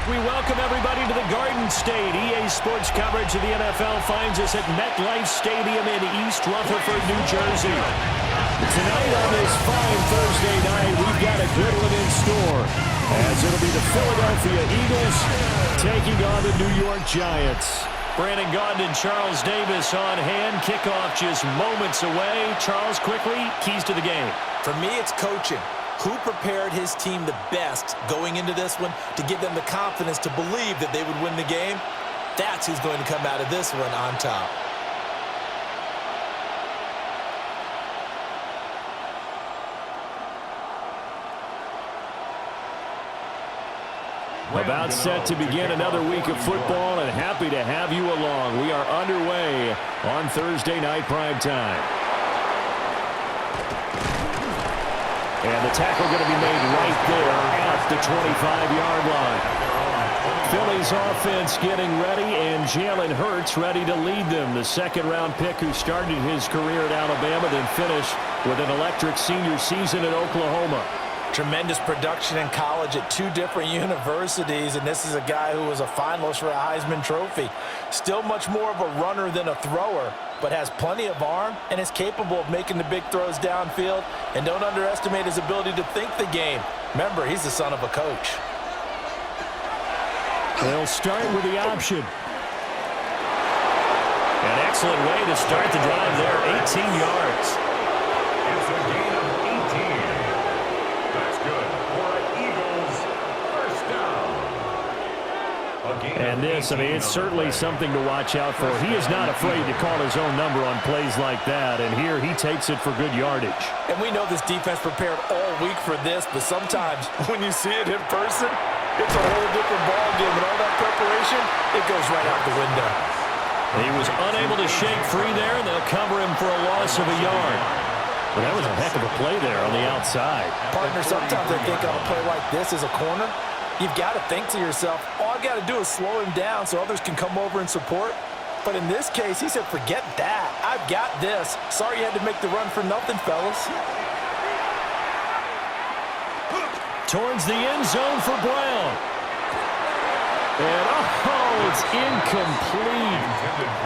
We welcome everybody to the Garden State. EA Sports coverage of the NFL finds us at MetLife Stadium in East Rutherford, New Jersey. Tonight on this fine Thursday night, we've got a good one in store, as it'll be the Philadelphia Eagles taking on the New York Giants. Brandon Gaudin and Charles Davis on hand. Kickoff just moments away. Charles, quickly, keys to the game. For me, it's coaching. Who prepared his team the best going into this one to give them the confidence to believe that they would win the game? That's who's going to come out of this one on top. About set to begin another week of football, and happy to have you along. We are underway on Thursday night primetime. And the tackle going to be made right there at the 25-yard line. Philly's offense getting ready, and Jalen Hurts ready to lead them. The second-round pick who started his career at Alabama, then finished with an electric senior season at Oklahoma. Tremendous production in college at two different universities, and this is a guy who was a finalist for a Heisman Trophy. Still much more of a runner than a thrower, but has plenty of arm and is capable of making the big throws downfield. And don't underestimate his ability to think the game. Remember, he's the son of a coach. They'll start with the option. An excellent way to start the drive there, 18 yards. It's a gain of 18. That's good for an Eagles first down. And this, it's certainly something to watch out for. He is not afraid to call his own number on plays like that, and here he takes it for good yardage. And we know this defense prepared all week for this, but sometimes when you see it in person, it's a whole different ballgame, and all that preparation, it goes right out the window. He was unable to shake free there, and they'll cover him for a loss of a yard. But that was a heck of a play there on the outside. Partner, sometimes I think on a play like this as a corner, you've got to think to yourself, all I got to do is slow him down so others can come over and support. But in this case, he said, forget that. I've got this. Sorry you had to make the run for nothing, fellas. Towards the end zone for Brown. And, it's incomplete.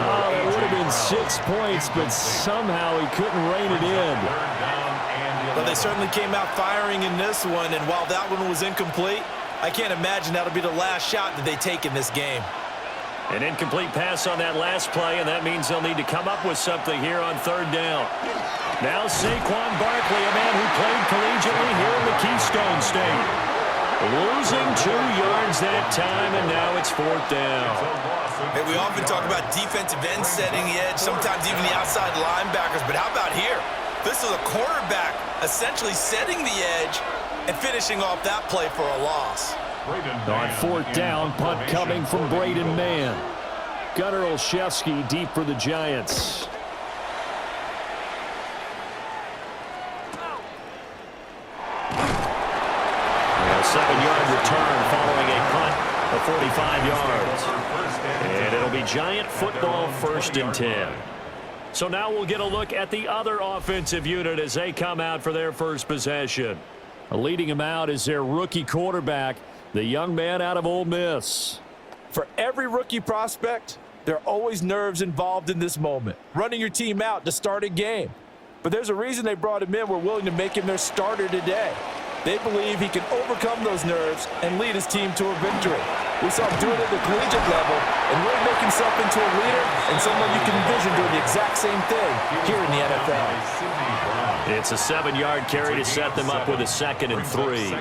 Oh, that would have been 6 points, but somehow he couldn't rein it in. Well, they certainly came out firing in this one, and while that one was incomplete, I can't imagine that'll be the last shot that they take in this game. An incomplete pass on that last play, and that means they'll need to come up with something here on third down. Now Saquon Barkley, a man who played collegiately here in the Keystone State. Losing 2 yards that time, and now it's fourth down. Hey, we often talk about defensive ends setting the edge, sometimes even the outside linebackers, but how about here? This is a quarterback essentially setting the edge and finishing off that play for a loss. On fourth down, punt coming from Braden Mann. Gunnar Olszewski deep for the Giants. A 7-yard return following a punt of 45 yards. And it'll be Giant football, 1st and 10. So now we'll get a look at the other offensive unit as they come out for their first possession. Leading them out is their rookie quarterback, the young man out of Ole Miss. For every rookie prospect, there are always nerves involved in this moment. Running your team out to start a game. But there's a reason they brought him in. We're willing to make him their starter today. They believe he can overcome those nerves and lead his team to a victory. We saw him do it at the collegiate level and really make himself into a leader and someone you can envision doing the exact same thing here in the NFL. It's a 7-yard carry to set them up with a 2nd and 3.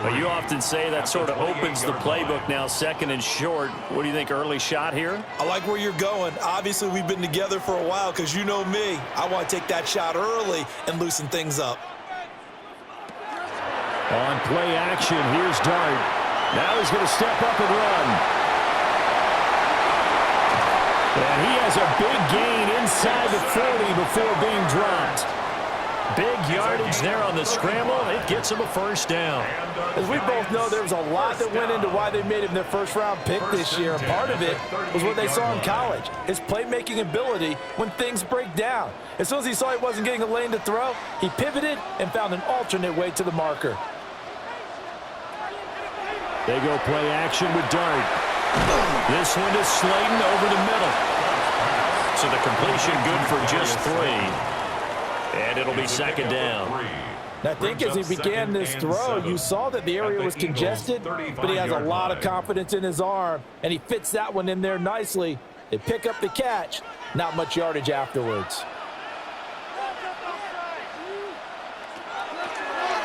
But you often say that sort of opens the playbook now, 2nd and short. What do you think, early shot here? I like where you're going. Obviously, we've been together for a while because you know me. I want to take that shot early and loosen things up. On play action, here's Dart. Now he's going to step up and run. And he has a big gain inside the 40 before being dropped. Big yardage there on the scramble. It gets him a first down. As we both know, there was a lot that went into why they made him their first-round pick this year. And part of it was what they saw in college, his playmaking ability when things break down. As soon as he saw he wasn't getting a lane to throw, he pivoted and found an alternate way to the marker. They go play action with Dart. This one is Slayton over the middle. So the completion good for just 3. And it'll be second down. I think as he began this throw, you saw that the area was congested, but he has a lot of confidence in his arm, and he fits that one in there nicely. They pick up the catch, not much yardage afterwards.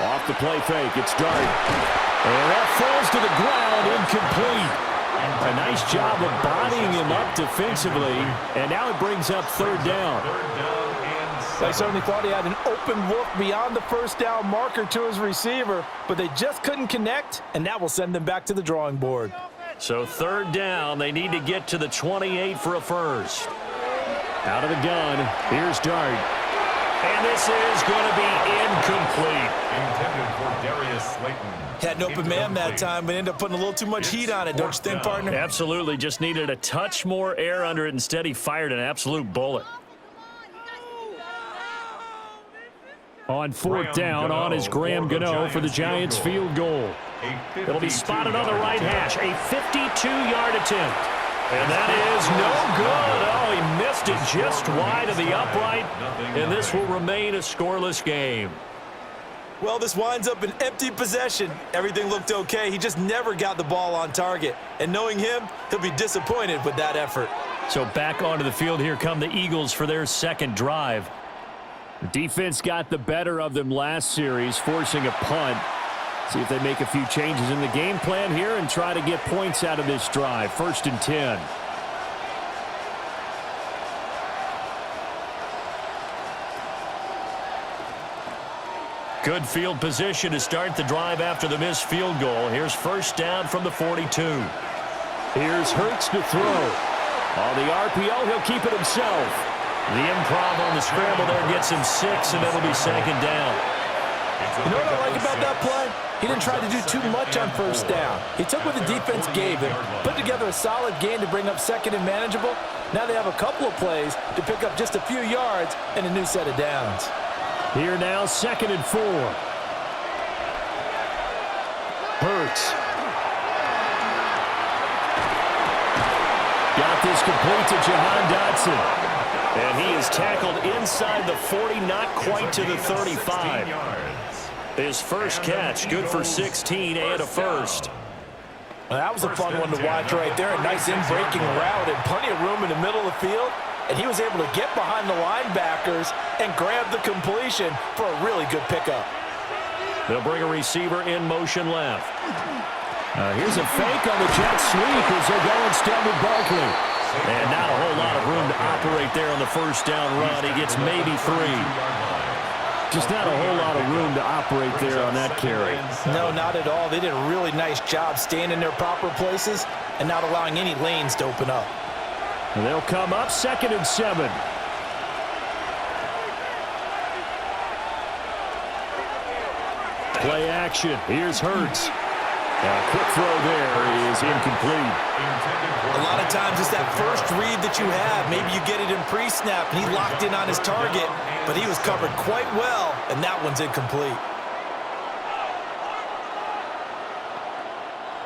Off the play fake, it's Dart. And that falls to the ground, incomplete. A nice job of bodying him up defensively, and now it brings up third down. They certainly thought he had an open look beyond the first down marker to his receiver, but they just couldn't connect, and that will send them back to the drawing board. So third down, they need to get to the 28 for a first. Out of the gun, here's Dart. And this is going to be incomplete. Intended for Darius Slayton. Had an open man that time, but ended up putting a little too much heat on it, don't you think, partner? Absolutely, just needed a touch more air under it. Instead, he fired an absolute bullet. On fourth down, on is Graham Gano for the Giants field goal. It'll be spotted on the right hash. A 52-yard attempt. And that is no good. Oh, he missed it just wide of the upright. And this will remain a scoreless game. Well, this winds up an empty possession. Everything looked okay. He just never got the ball on target. And knowing him, he'll be disappointed with that effort. So back onto the field, here come the Eagles for their second drive. The defense got the better of them last series, forcing a punt. See if they make a few changes in the game plan here and try to get points out of this drive. 1st and 10. Good field position to start the drive after the missed field goal. Here's first down from the 42. Here's Hurts to throw. On the RPO, he'll keep it himself. The improv on the scramble there gets him 6, and it'll be second down. You know what I like about that play? He didn't try to do too much on first down. He took what the defense gave him, put together a solid game to bring up second and manageable. Now they have a couple of plays to pick up just a few yards and a new set of downs. Here now, 2nd and 4. Hurts. Got this complete to Jahan Dotson. And he is tackled inside the 40, not quite to the 35. His first catch, good for 16 and a first. Well, that was a fun one to watch right there. A nice in-breaking route and plenty of room in the middle of the field. And he was able to get behind the linebackers and grab the completion for a really good pickup. They'll bring a receiver in motion left. Here's a fake on the jet sweep as they go instead with Barkley. And not a whole lot of room to operate there on the first down run. He gets maybe 3. Just not a whole lot of room to operate there on that carry. No, not at all. They did a really nice job staying in their proper places and not allowing any lanes to open up. And they'll come up 2nd and 7. Play action. Here's Hurts. A quick throw there is incomplete. A lot of times it's that first read that you have. Maybe you get it in pre-snap, and he locked in on his target, but he was covered quite well, and that one's incomplete.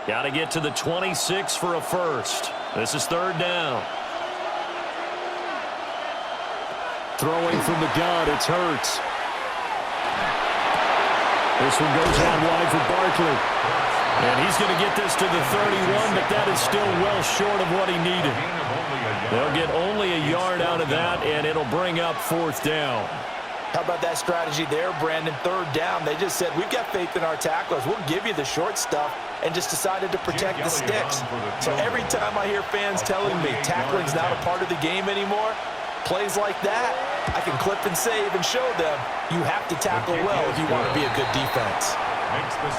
Got to get to the 26 for a first. This is third down. Throwing from the gun, it's Hurts. This one goes out wide for Barkley. And he's going to get this to the 31, but that is still well short of what he needed. They'll get only a yard out of that, and it'll bring up 4th down. How about that strategy there, Brandon? 3rd down. They just said, we've got faith in our tacklers. We'll give you the short stuff, and just decided to protect the sticks. So every time I hear fans telling me tackling's not a part of the game anymore, plays like that, I can clip and save and show them you have to tackle well if you want to be a good defense.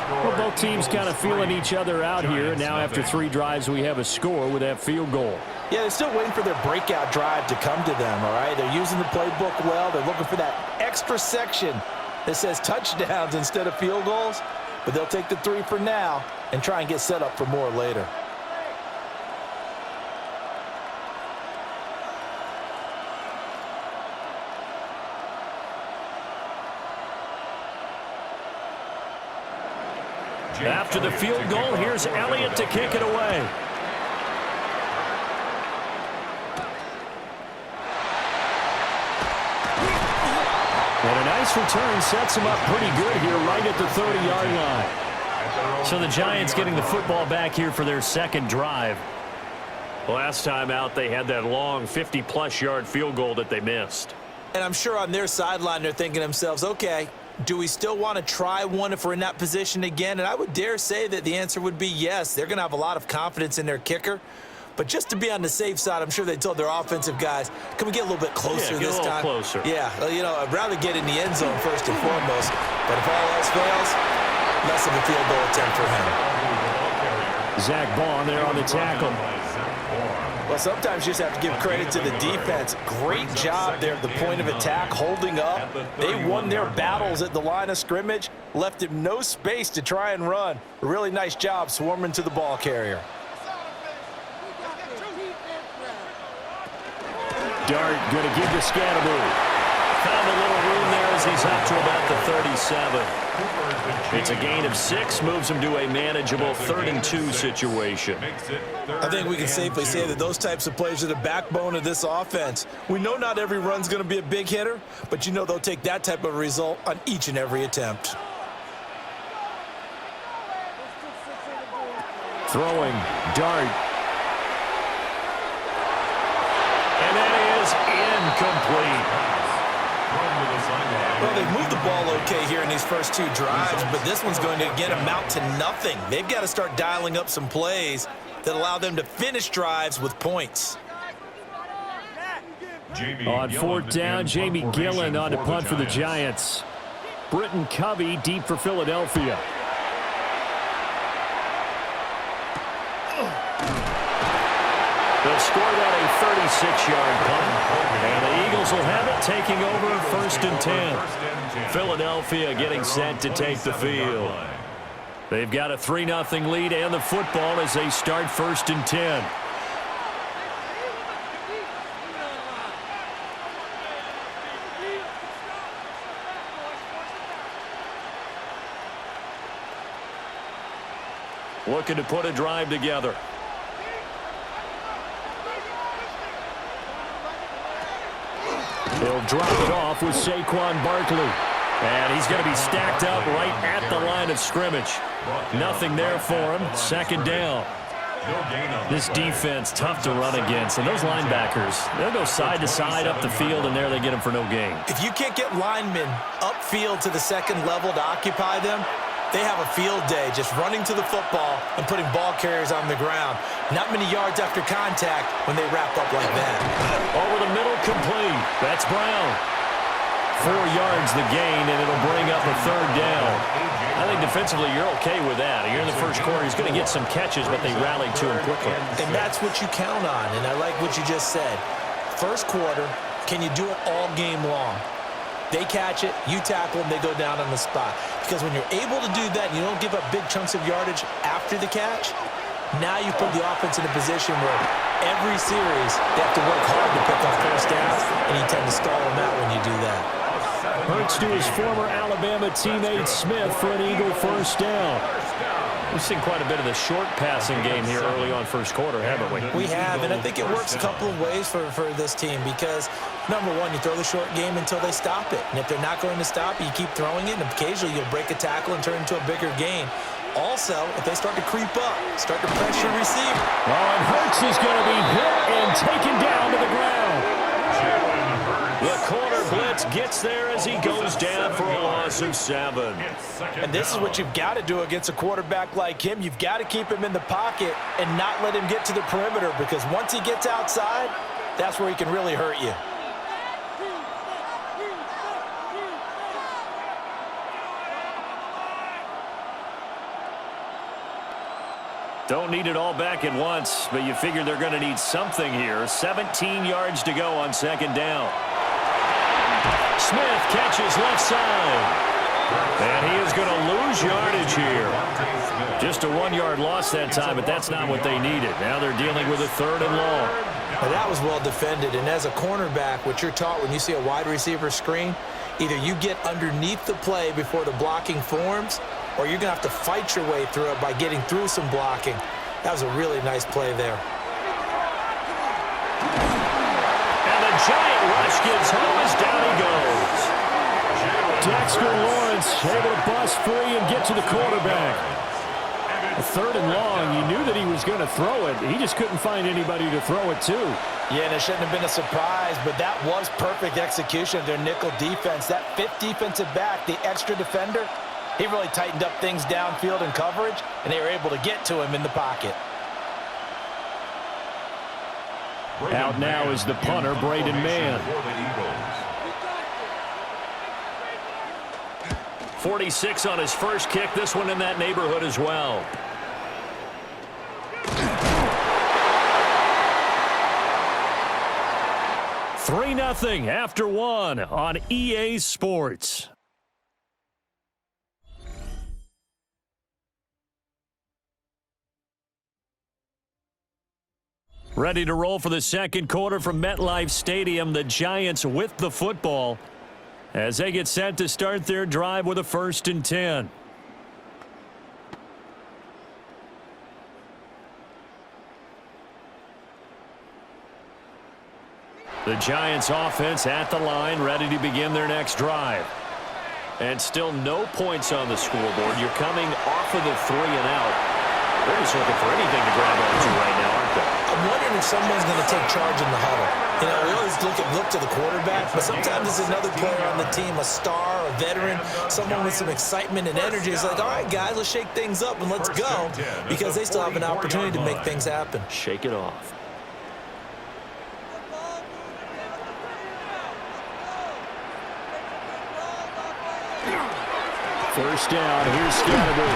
Well, both teams kind of feeling each other out here. Now after 3 drives, we have a score with that field goal. Yeah, they're still waiting for their breakout drive to come to them, all right? They're using the playbook well. They're looking for that extra section that says touchdowns instead of field goals. But they'll take the 3 for now and try and get set up for more later. After the field goal, here's Elliott to kick it away. And a nice return sets him up pretty good here right at the 30-yard line. So the Giants getting the football back here for their second drive. Last time out, they had that long 50-plus yard field goal that they missed. And I'm sure on their sideline they're thinking to themselves, okay, do we still want to try one if we're in that position again? And I would dare say that the answer would be yes. They're going to have a lot of confidence in their kicker. But just to be on the safe side, I'm sure they told their offensive guys, can we get a little bit closer this time? Closer. Yeah, you know, I'd rather get in the end zone first and foremost. But if all else fails, less of a field goal attempt for him. Zach Bond there on the tackle. Well, sometimes you just have to give credit to the defense. Great job there at the point of attack, holding up. They won their battles at the line of scrimmage, left him no space to try and run. A really nice job swarming to the ball carrier. Dart going to give to Scatterbury. Found a little room there as he's up to about the 37. It's a gain of 6, moves him to a manageable 3rd-and-2 situation. I think we can safely say that those types of plays are the backbone of this offense. We know not every run's going to be a big hitter, but you know they'll take that type of result on each and every attempt. Throwing, Dart. And that is incomplete. Well, they've moved the ball okay here in these first 2 drives, but this one's going to again amount to nothing. They've got to start dialing up some plays that allow them to finish drives with points. On 4th down, Jamie Gillen on to punt for the Giants. Britton Covey deep for Philadelphia. They'll score that a 36-yard punt. And the Eagles will have it, taking over 1st and 10. Philadelphia getting set to take the field. They've got a 3-0 lead and the football as they start 1st and 10. Looking to put a drive together. He'll drop it off with Saquon Barkley. And he's going to be stacked up right at the line of scrimmage. Nothing there for him. 2nd down. This defense, tough to run against. And those linebackers, they'll go side to side up the field, and there they get them for no gain. If you can't get linemen upfield to the 2nd level to occupy them, they have a field day just running to the football and putting ball carriers on the ground. Not many yards after contact when they wrap up like that. Over the middle, complete. That's Brown. 4 yards the gain, and it'll bring up a 3rd down. I think defensively you're okay with that. Here in the first quarter, he's going to get some catches, but they rallied to him quickly. And that's what you count on, and I like what you just said. First quarter, can you do it all game long? They catch it, you tackle them, they go down on the spot. Because when you're able to do that and you don't give up big chunks of yardage after the catch, now you put the offense in a position where every series they have to work hard to pick up 1st downs, and you tend to stall them out when you do that. Hurts to his former Alabama teammate Smith for an Eagle 1st down. We've seen quite a bit of the short passing game here early on first quarter, haven't we? We have, and I think it works a couple of ways for this team because, number one, you throw the short game until they stop it. And if they're not going to stop it, you keep throwing it, and occasionally you'll break a tackle and turn it into a bigger gain. Also, if they start to creep up, start to pressure receiver. Oh, and Hurts is going to be hit and taken down to the ground. The corner blitz gets there as he goes down for a loss of 7. And this is what you've got to do against a quarterback like him. You've got to keep him in the pocket and not let him get to the perimeter because once he gets outside, that's where he can really hurt you. Don't need it all back at once, but you figure they're going to need something here. 17 yards to go on 2nd down. Smith catches left side. And he is going to lose yardage here. Just a 1-yard loss that time, but that's not what they needed. Now they're dealing with a 3rd and long. Well, that was well defended, and as a cornerback, what you're taught when you see a wide receiver screen, either you get underneath the play before the blocking forms, or you're going to have to fight your way through it by getting through some blocking. That was a really nice play there. And the giant rush gives home as down he goes. Dexter Lawrence able to bust free and get to the quarterback. A 3rd and long, you knew that he was going to throw it. He just couldn't find anybody to throw it to. Yeah, and it shouldn't have been a surprise, but that was perfect execution of their nickel defense. That 5th defensive back, the extra defender, he really tightened up things downfield in coverage, and they were able to get to him in the pocket. Out now is the punter, Braden Mann. 46 on his first kick. This one in that neighborhood as well. Three 0 after 1 on EA Sports. Ready to roll for the second quarter from MetLife Stadium. The Giants with the football as they get set to start their drive with a 1st and 10. The Giants offense at the line, ready to begin their next drive. And still no points on the scoreboard. You're coming off of the 3 and out. They're just looking for anything to grab onto right now, aren't they? I'm wondering if someone's going to take charge in the huddle. You know, we always look to the quarterback, but sometimes there's another player on the team, a star, a veteran, someone with some excitement and energy. It's like, all right, guys, let's shake things up and let's go, because they still have an opportunity to make things happen. Shake it off. First down, here's Scatterby.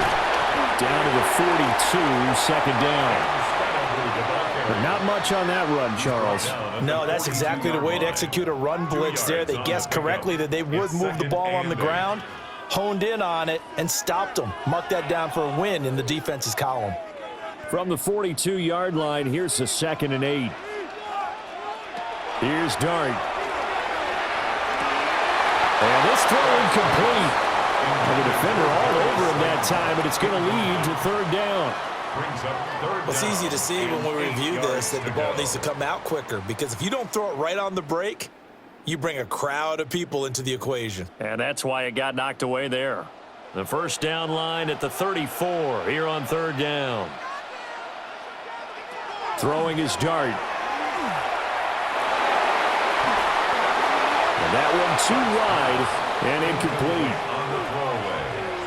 Down to the 42, second down. But not much on that run, Charles. No, that's exactly the way to execute a run blitz there. They guessed correctly that they would move the ball on the ground, honed in on it, and stopped them. Mark that down for a win in the defense's column. From the 42-yard line, here's the 2nd and 8. Here's Dart. And this throw incomplete. And the defender all over him that time, but it's going to lead to 3rd down. It's easy to see when we review this that the ball needs to come out quicker, because if you don't throw it right on the break, you bring a crowd of people into the equation. And that's why it got knocked away there. The first down line at the 34 here on 3rd down. Throwing his Dart. And that one too wide and incomplete.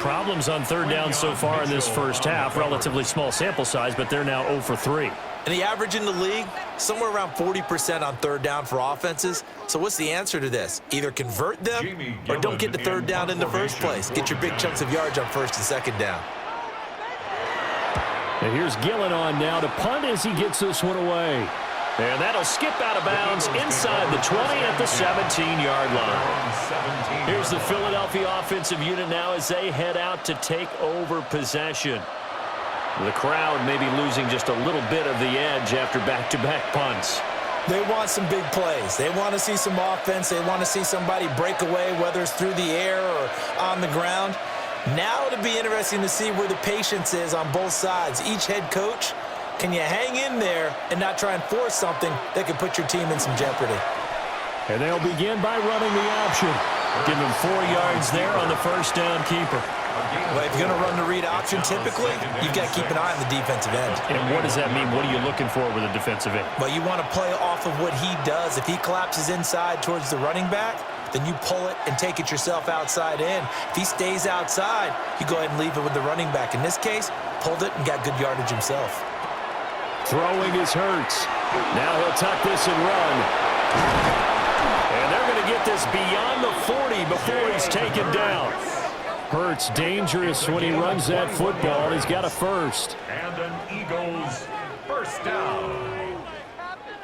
Problems on 3rd down so far in this first half. Relatively small sample size, but they're now 0 for 3. And the average in the league, somewhere around 40% on 3rd down for offenses. So what's the answer to this? Either convert them or don't get the 3rd down in the first place. Get your big chunks of yards on 1st and 2nd down. And here's Gillen on now to punt as he gets this one away. And that'll skip out of bounds inside the 20 at the 17-yard line. Here's the Philadelphia offensive unit now as they head out to take over possession. The crowd may be losing just a little bit of the edge after back-to-back punts. They want some big plays. They want to see some offense. They want to see somebody break away, whether it's through the air or on the ground. Now it'll be interesting to see where the patience is on both sides. Each head coach, can you hang in there and not try and force something that could put your team in some jeopardy? And they'll begin by running the option. Give them 4 yards there on the first down keeper. Well, if you're going to run the read option, typically, you've got to keep an eye on the defensive end. And what does that mean? What are you looking for with a defensive end? Well, you want to play off of what he does. If he collapses inside towards the running back, then you pull it and take it yourself outside in. If he stays outside, you go ahead and leave it with the running back. In this case, pulled it and got good yardage himself. Throwing is Hurts. Now he'll tuck this and run. And they're going to get this beyond the 40 before he's taken down. Hurts dangerous when he runs that football. He's got a first. And an Eagles first down.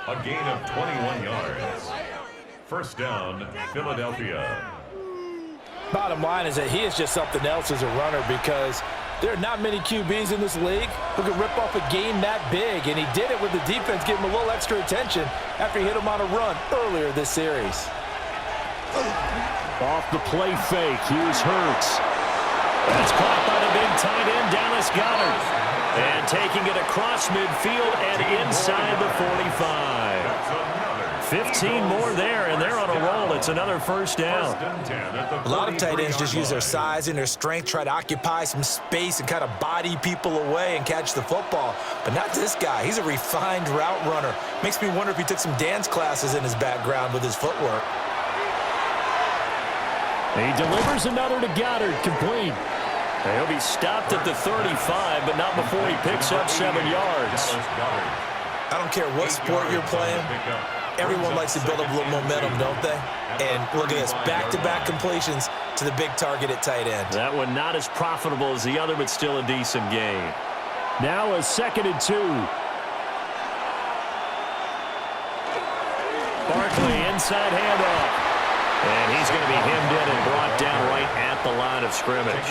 A gain of 21 yards. First down, Philadelphia. Bottom line is that he is just something else as a runner, because there are not many QBs in this league who can rip off a game that big, and he did it with the defense giving him a little extra attention after he hit him on a run earlier this series. Off the play fake, here's Hurts. That's caught by the big big tight end, Dallas Goedert. And taking it across midfield and inside the 45. 15 more there, and they're on a roll. It's another first down. A lot of tight ends just use their size and their strength, try to occupy some space and kind of body people away and catch the football. But not this guy. He's a refined route runner. Makes me wonder if he took some dance classes in his background with his footwork. He delivers another to Goddard, complete. He'll be stopped at the 35, but not before he picks up 7 yards. I don't care what sport you're playing. Everyone likes to build up a little momentum, don't they? And look at this, back-to-back completions to the big target at tight end. That one not as profitable as the other, but still a decent gain. Now a 2nd and 2. Barkley inside handoff. And he's going to be hemmed in and brought down right at the line of scrimmage.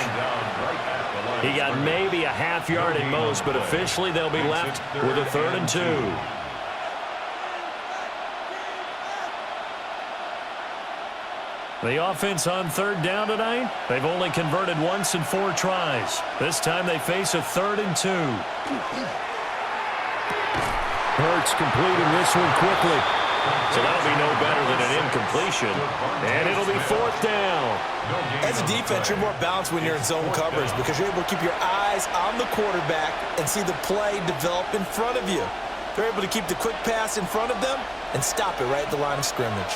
He got maybe a half yard at most, but officially they'll be left with a 3rd and 2. The offense on 3rd down tonight, they've only converted once in 4 tries. This time they face a 3rd and 2. Hurts completing this one quickly. So that'll be no better than an incompletion. And it'll be 4th down. As a defense, you're more balanced when you're in zone coverage because you're able to keep your eyes on the quarterback and see the play develop in front of you. They're able to keep the quick pass in front of them and stop it right at the line of scrimmage.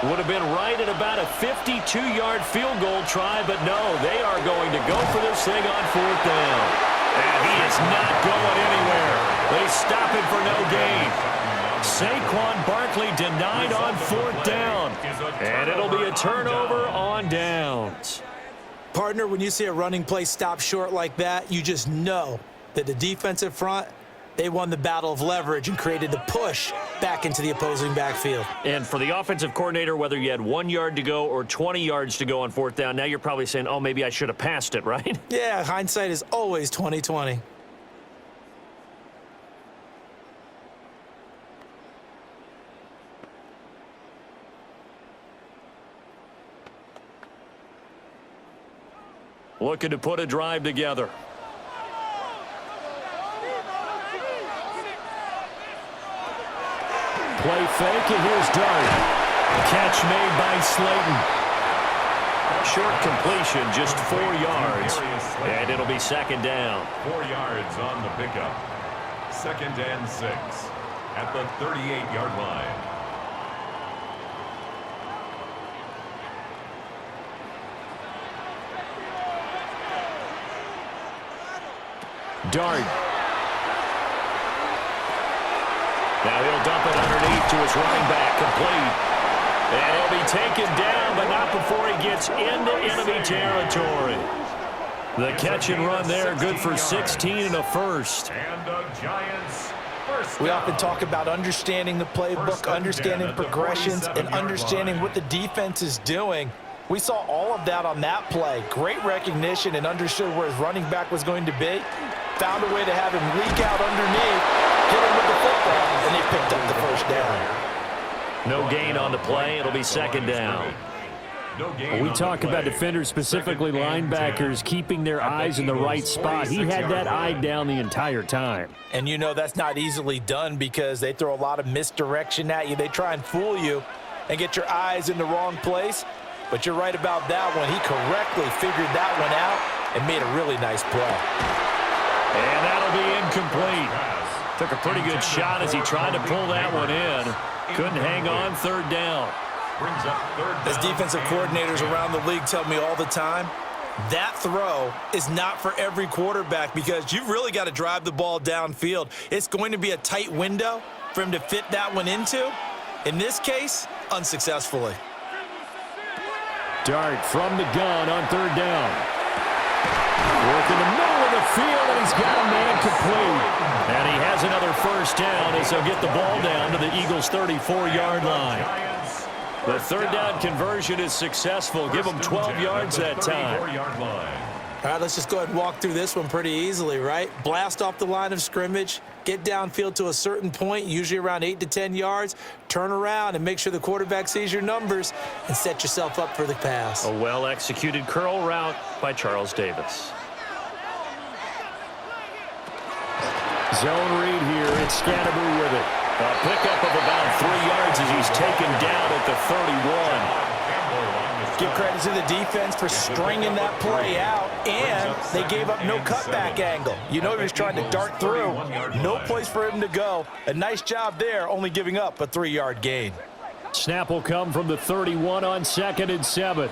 Would have been right at about a 52-yard field goal try, but no, they are going to go for this thing on 4th down. And he is not going anywhere. They stop it for no gain. Saquon Barkley denied on 4th down. And it'll be a turnover on downs. Partner, when you see a running play stop short like that, you just know that the defensive front, they won the battle of leverage and created the push back into the opposing backfield. And for the offensive coordinator, whether you had 1 yard to go or 20 yards to go on 4th down, now you're probably saying, oh, maybe I should have passed it, right? Yeah, hindsight is always 20/20. Looking to put a drive together. Play fake, and here's Dart. Catch made by Slayton. Short completion, just 4 yards. And it'll be 2nd down. 4 yards on the pickup. 2nd and 6 at the 38-yard line. Dart. Now he'll dump it underneath to his running back, complete. And he'll be taken down, but not before he gets into enemy territory. The catch and run there, good for 16 and a first. And the Giants first We down. often talk about understanding the playbook, understanding progressions, and understanding what the defense is doing. We saw all of that on that play. Great recognition and understood where his running back was going to be. Found a way to have him leak out underneath, hit him with the football, and they picked up the first down. No gain on the play. It'll be 2nd down. We talk about defenders, specifically linebackers, keeping their eyes in the right spot. He had that eye down the entire time. And you know that's not easily done because they throw a lot of misdirection at you. They try and fool you and get your eyes in the wrong place. But you're right about that one. He correctly figured that one out and made a really nice play. And that'll be incomplete. Took a pretty good shot as he tried to pull that one in. Couldn't hang on, 3rd down. Brings up 3rd down. As defensive coordinators around the league tell me all the time, that throw is not for every quarterback because you've really got to drive the ball downfield. It's going to be a tight window for him to fit that one into. In this case, unsuccessfully. Dart from the gun on 3rd down. Work in the middle of the field, and he's got a man complete. And he has another first down as they'll get the ball down to the Eagles' 34-yard line. The 3rd down conversion is successful. Give them 12 yards that time. All right, let's just go ahead and walk through this one pretty easily, right? Blast off the line of scrimmage, get downfield to a certain point, usually around 8 to 10 yards, turn around and make sure the quarterback sees your numbers and set yourself up for the pass. A well-executed curl route by Charles Davis. Zone read here. It's Scatterby with it. A pickup of about 3 yards as he's taken down at the 31. Give credit to the defense for stringing that play out, and they gave up no cutback angle. You know he was trying to dart through. No place for him to go. A nice job there, only giving up a 3-yard gain. Snap will come from the 31 on 2nd and 7.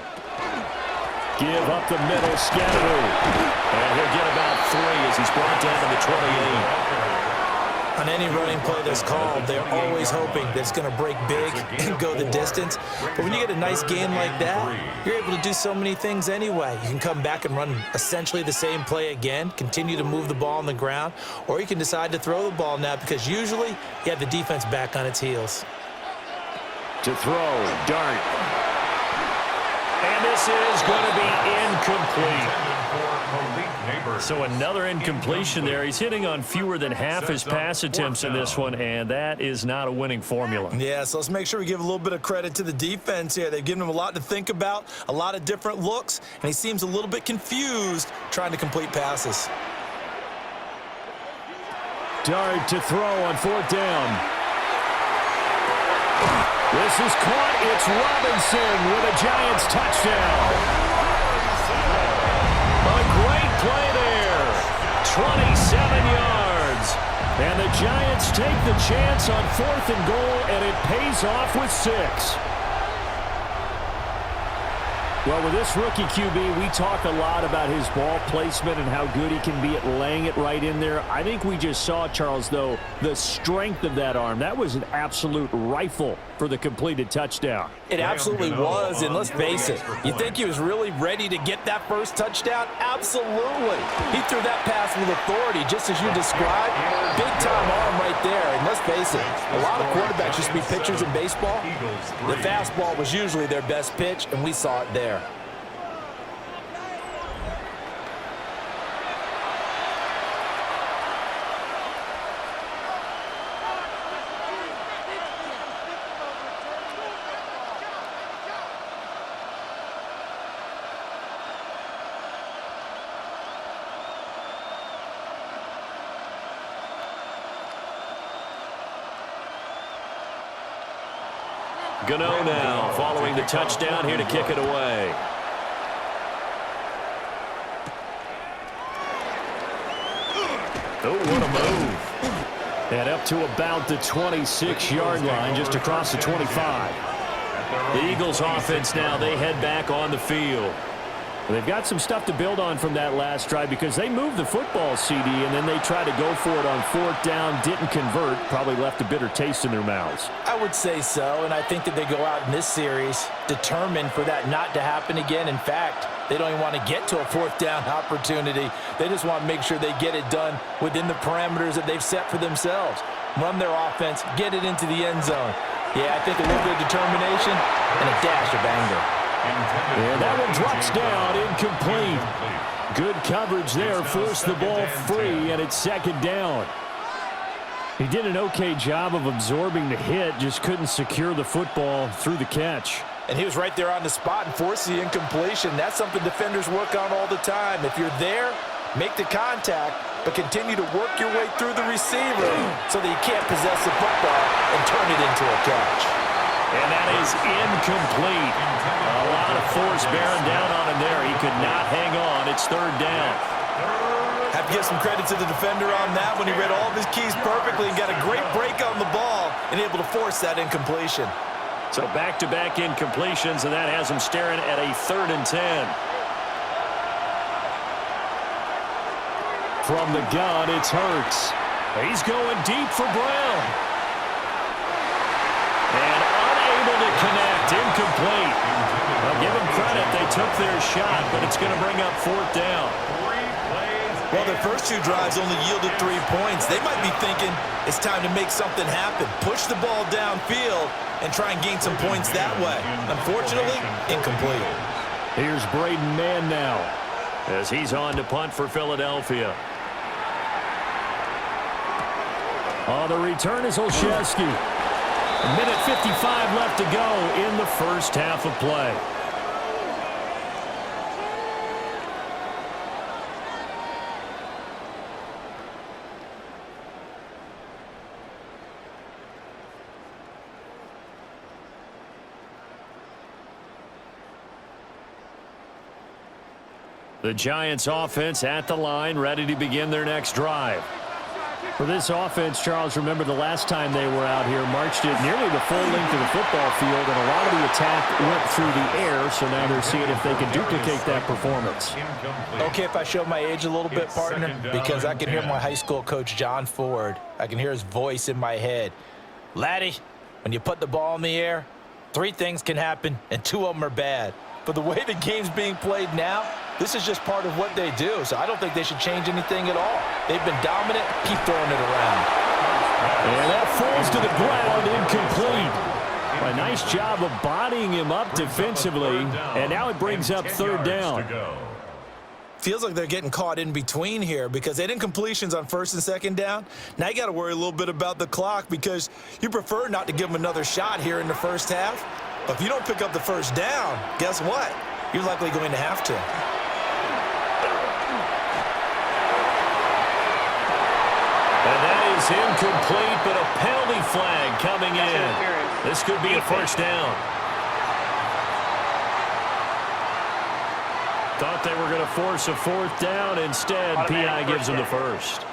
Give up the middle, Scatterby. And he'll get about 3 as he's brought down to the 28. On any running play that's called, they're always hoping that it's going to break big and go the distance. But when you get a nice gain like that, you're able to do so many things anyway. You can come back and run essentially the same play again, continue to move the ball on the ground, or you can decide to throw the ball now because usually you have the defense back on its heels. To throw, Dart. And this is going to be incomplete. So another incompletion there. He's hitting on fewer than half his pass attempts in this one, and that is not a winning formula. Yeah, so let's make sure we give a little bit of credit to the defense here. They've given him a lot to think about, a lot of different looks, and he seems a little bit confused trying to complete passes. Dart to throw on 4th down. This is caught. It's Robinson with a Giants touchdown. A great play there. 27 yards. And the Giants take the chance on 4th and goal, and it pays off with 6. Well, with this rookie QB, we talk a lot about his ball placement and how good he can be at laying it right in there. I think we just saw, Charles, though, the strength of that arm. That was an absolute rifle for the completed touchdown. It absolutely was, and let's face it, you think he was really ready to get that first touchdown? Absolutely. He threw that pass with authority, just as you described. Big-time arm right there, and let's face it, a lot of quarterbacks used to be pitchers in baseball. The fastball was usually their best pitch, and we saw it there. Gano now following the touchdown here to kick it away. Oh, what a move. And up to about the 26-yard line, just across the 25. The Eagles offense now, they head back on the field. They've got some stuff to build on from that last drive because they moved the football, CD, and then they tried to go for it on 4th down, didn't convert, probably left a bitter taste in their mouths. I would say so, and I think that they go out in this series determined for that not to happen again. In fact, they don't even want to get to a 4th down opportunity. They just want to make sure they get it done within the parameters that they've set for themselves. Run their offense, get it into the end zone. Yeah, I think a little bit of determination and a dash of anger. And that one drops down, incomplete. Good coverage there, forced the ball free, and it's 2nd down. He did an okay job of absorbing the hit, just couldn't secure the football through the catch. And he was right there on the spot and forced the incompletion. That's something defenders work on all the time. If you're there, make the contact, but continue to work your way through the receiver so that you can't possess the football and turn it into a catch. And that is incomplete. A lot of force bearing down on him there. He could not hang on. It's 3rd down. Have to give some credit to the defender on that when he read all of his keys perfectly and got a great break on the ball and able to force that incompletion. So back-to-back incompletions, and that has him staring at a 3rd and 10. From the gun, it's Hurts. He's going deep for Brown. And unable to connect, incomplete. I'll give them credit, they took their shot, but it's going to bring up 4th down. Well, their first 2 drives only yielded 3 points. They might be thinking it's time to make something happen. Push the ball downfield and try and gain some points that way. Unfortunately, incomplete. Here's Braden Mann now, as he's on to punt for Philadelphia. On the return is Olszewski. A minute 55 left to go in the first half of play. The Giants offense at the line, ready to begin their next drive. For this offense, Charles, remember the last time they were out here, marched it nearly the full length of the football field, and a lot of the attack went through the air, so now they're seeing if they can duplicate that performance. Okay, if I show my age a little bit, partner, because I can hear my high school coach, John Ford. I can hear his voice in my head. Laddie, when you put the ball in the air, 3 things can happen, and 2 of them are bad. But the way the game's being played now, this is just part of what they do, so I don't think they should change anything at all. They've been dominant. Keep throwing it around. And that falls to the ground, incomplete. A nice job of bodying him up defensively, and now it brings up 3rd down. Feels like they're getting caught in between here because they didn't completions on 1st and 2nd down. Now you got to worry a little bit about the clock because you prefer not to give them another shot here in the first half. But if you don't pick up the 1st down, guess what? You're likely going to have to. And that is incomplete, but a penalty flag coming in. This could be a 1st down. Thought they were going to force a 4th down. Instead, P.I. gives them the 1st.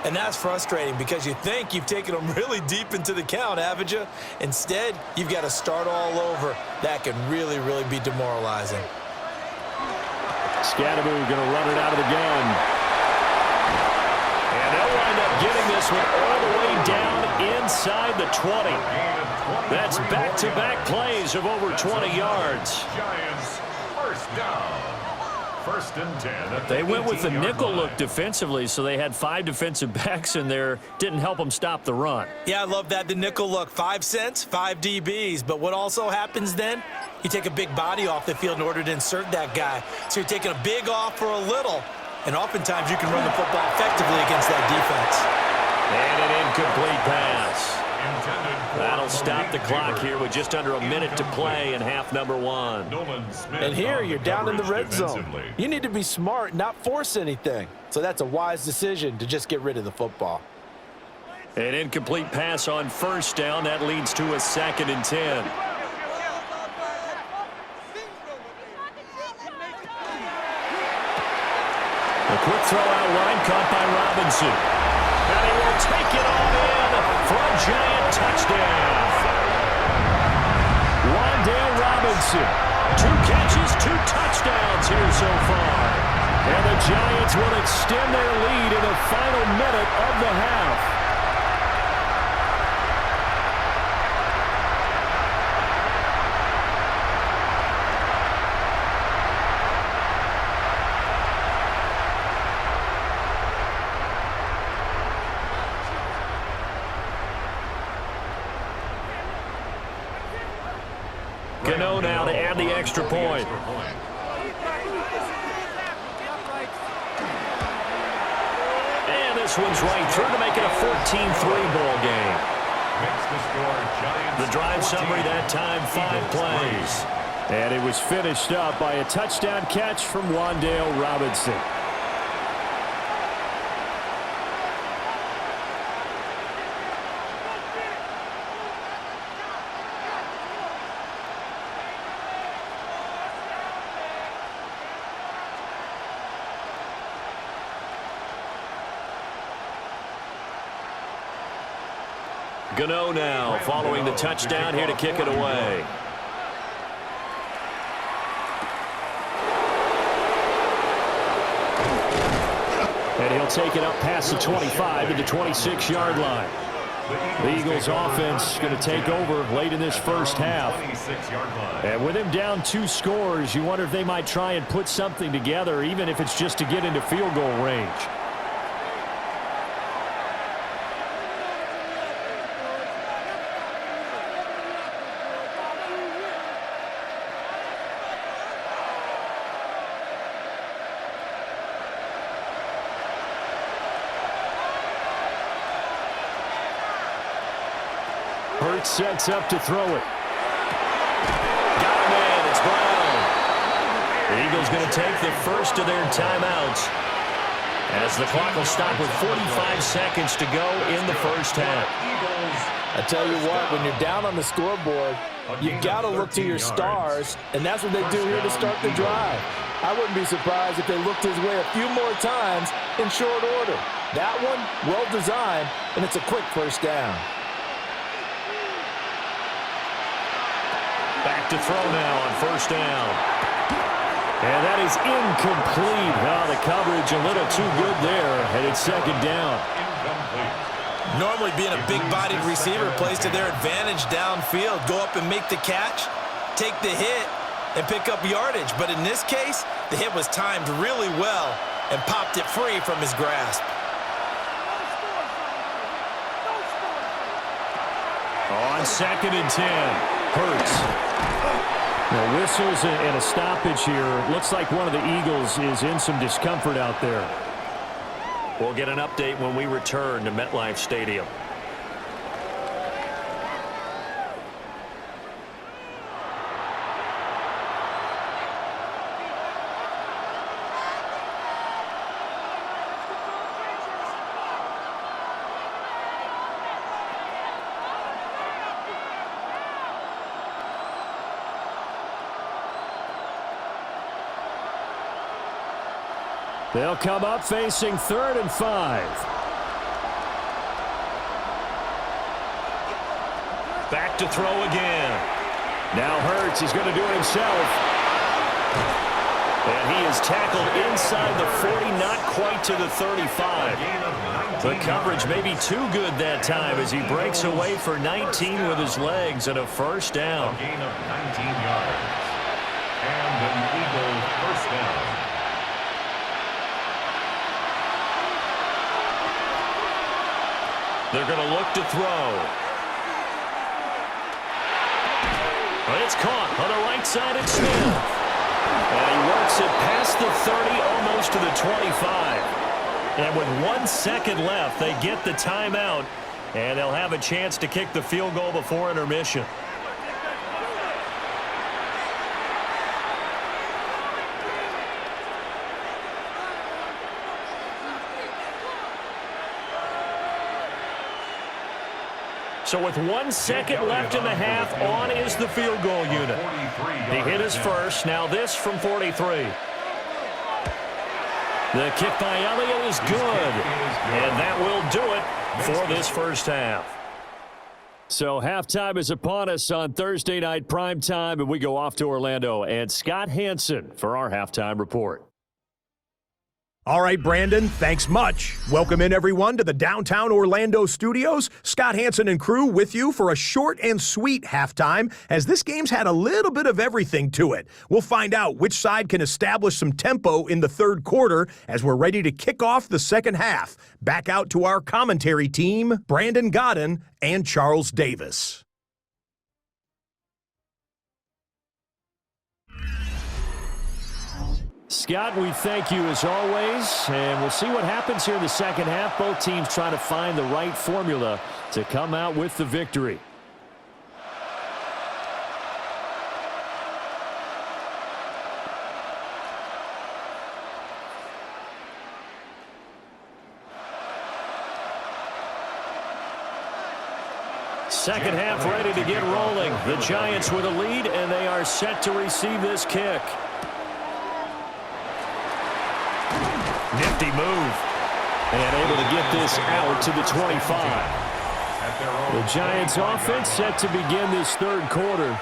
And that's frustrating because you think you've taken them really deep into the count, haven't you? Instead, you've got to start all over. That can really, really be demoralizing. Scadaboo going to run it out of the gun. And they'll wind up getting this one all the way down inside the 20. That's back-to-back plays of over 20 yards. Giants, 1st down. 1st and 10. They went with the nickel look defensively, so they had 5 defensive backs in there. Didn't help them stop the run. Yeah, I love that. The nickel look, 5 cents, 5 DBs. But what also happens then? You take a big body off the field in order to insert that guy. So you're taking a big off for a little. And oftentimes you can run the football effectively against that defense. And an incomplete pass. That'll stop the clock here with just under a minute to play in half number 1. And here you're down in the red zone. You need to be smart, not force anything. So that's a wise decision to just get rid of the football. An incomplete pass on 1st down. That leads to a 2nd and 10. A quick throw out wide, caught by Robinson. And he will take it on in for a Giant touchdown. Wan'Dale Robinson, 2 catches, 2 touchdowns here so far. And the Giants will extend their lead in the final minute of the half. Gano now to add the extra point. And this one's right through to make it a 14-3 ball game. The drive summary that time, 5 plays. And it was finished up by a touchdown catch from Wan'Dale Robinson. Gano now following the touchdown here to kick it away. And he'll take it up past the 25 to the 26-yard line. The Eagles offense going to take over late in this first half. And with him down 2 scores, you wonder if they might try and put something together, even if it's just to get into field goal range. Hurts sets up to throw it. Got him in. It's Brown. The Eagles going to take the first of their timeouts as the clock will stop with 45 seconds to go in the first half. I tell you what, when you're down on the scoreboard, you've got to look to your stars, and that's what they do here to start the drive. I wouldn't be surprised if they looked his way a few more times in short order. That one, well designed, and it's a quick first down. Back to throw now on first down. And that is incomplete. Oh, the coverage a little too good there, and it's second down. Normally being a big-bodied receiver plays to their advantage downfield. Go up and make the catch, take the hit, and pick up yardage. But in this case, the hit was timed really well and popped it free from his grasp. On 2nd and 10, Hurts. The whistles and a stoppage here. Looks like one of the Eagles is in some discomfort out there. We'll get an update when we return to MetLife Stadium. They'll come up facing 3rd and 5. Back to throw again. Now Hurts is going to do it himself. And he is tackled inside the 40, not quite to the 35. The coverage may be too good that time as he breaks away for 19 with his legs and a first down. A gain of 19 yards. And an Eagle first down. They're going to look to throw. But it's caught on the right side at Smith. And he works it past the 30, almost to the 25. And with 1 second left, they get the timeout, and they'll have a chance to kick the field goal before intermission. So with 1 second left in the half, on is the field goal unit. He hit his first, now this from 43. The kick by Elliott is good, and that will do it for this first half. So halftime is upon us on Thursday night primetime, and we go off to Orlando. And Scott Hansen for our halftime report. All right, Brandon, thanks much. Welcome in, everyone, to the downtown Orlando studios. Scott Hansen and crew with you for a short and sweet halftime, as this game's had a little bit of everything to it. We'll find out which side can establish some tempo in the third quarter as we're ready to kick off the second half. Back out to our commentary team, Brandon Godden and Charles Davis. Scott, we thank you as always, and we'll see what happens here in the second half. Both teams trying to find the right formula to come out with the victory. Second half ready to get rolling. The Giants with a lead, and they are set to receive this kick. Nifty move. And able to get this out to the 25. The Giants offense set to begin this third quarter.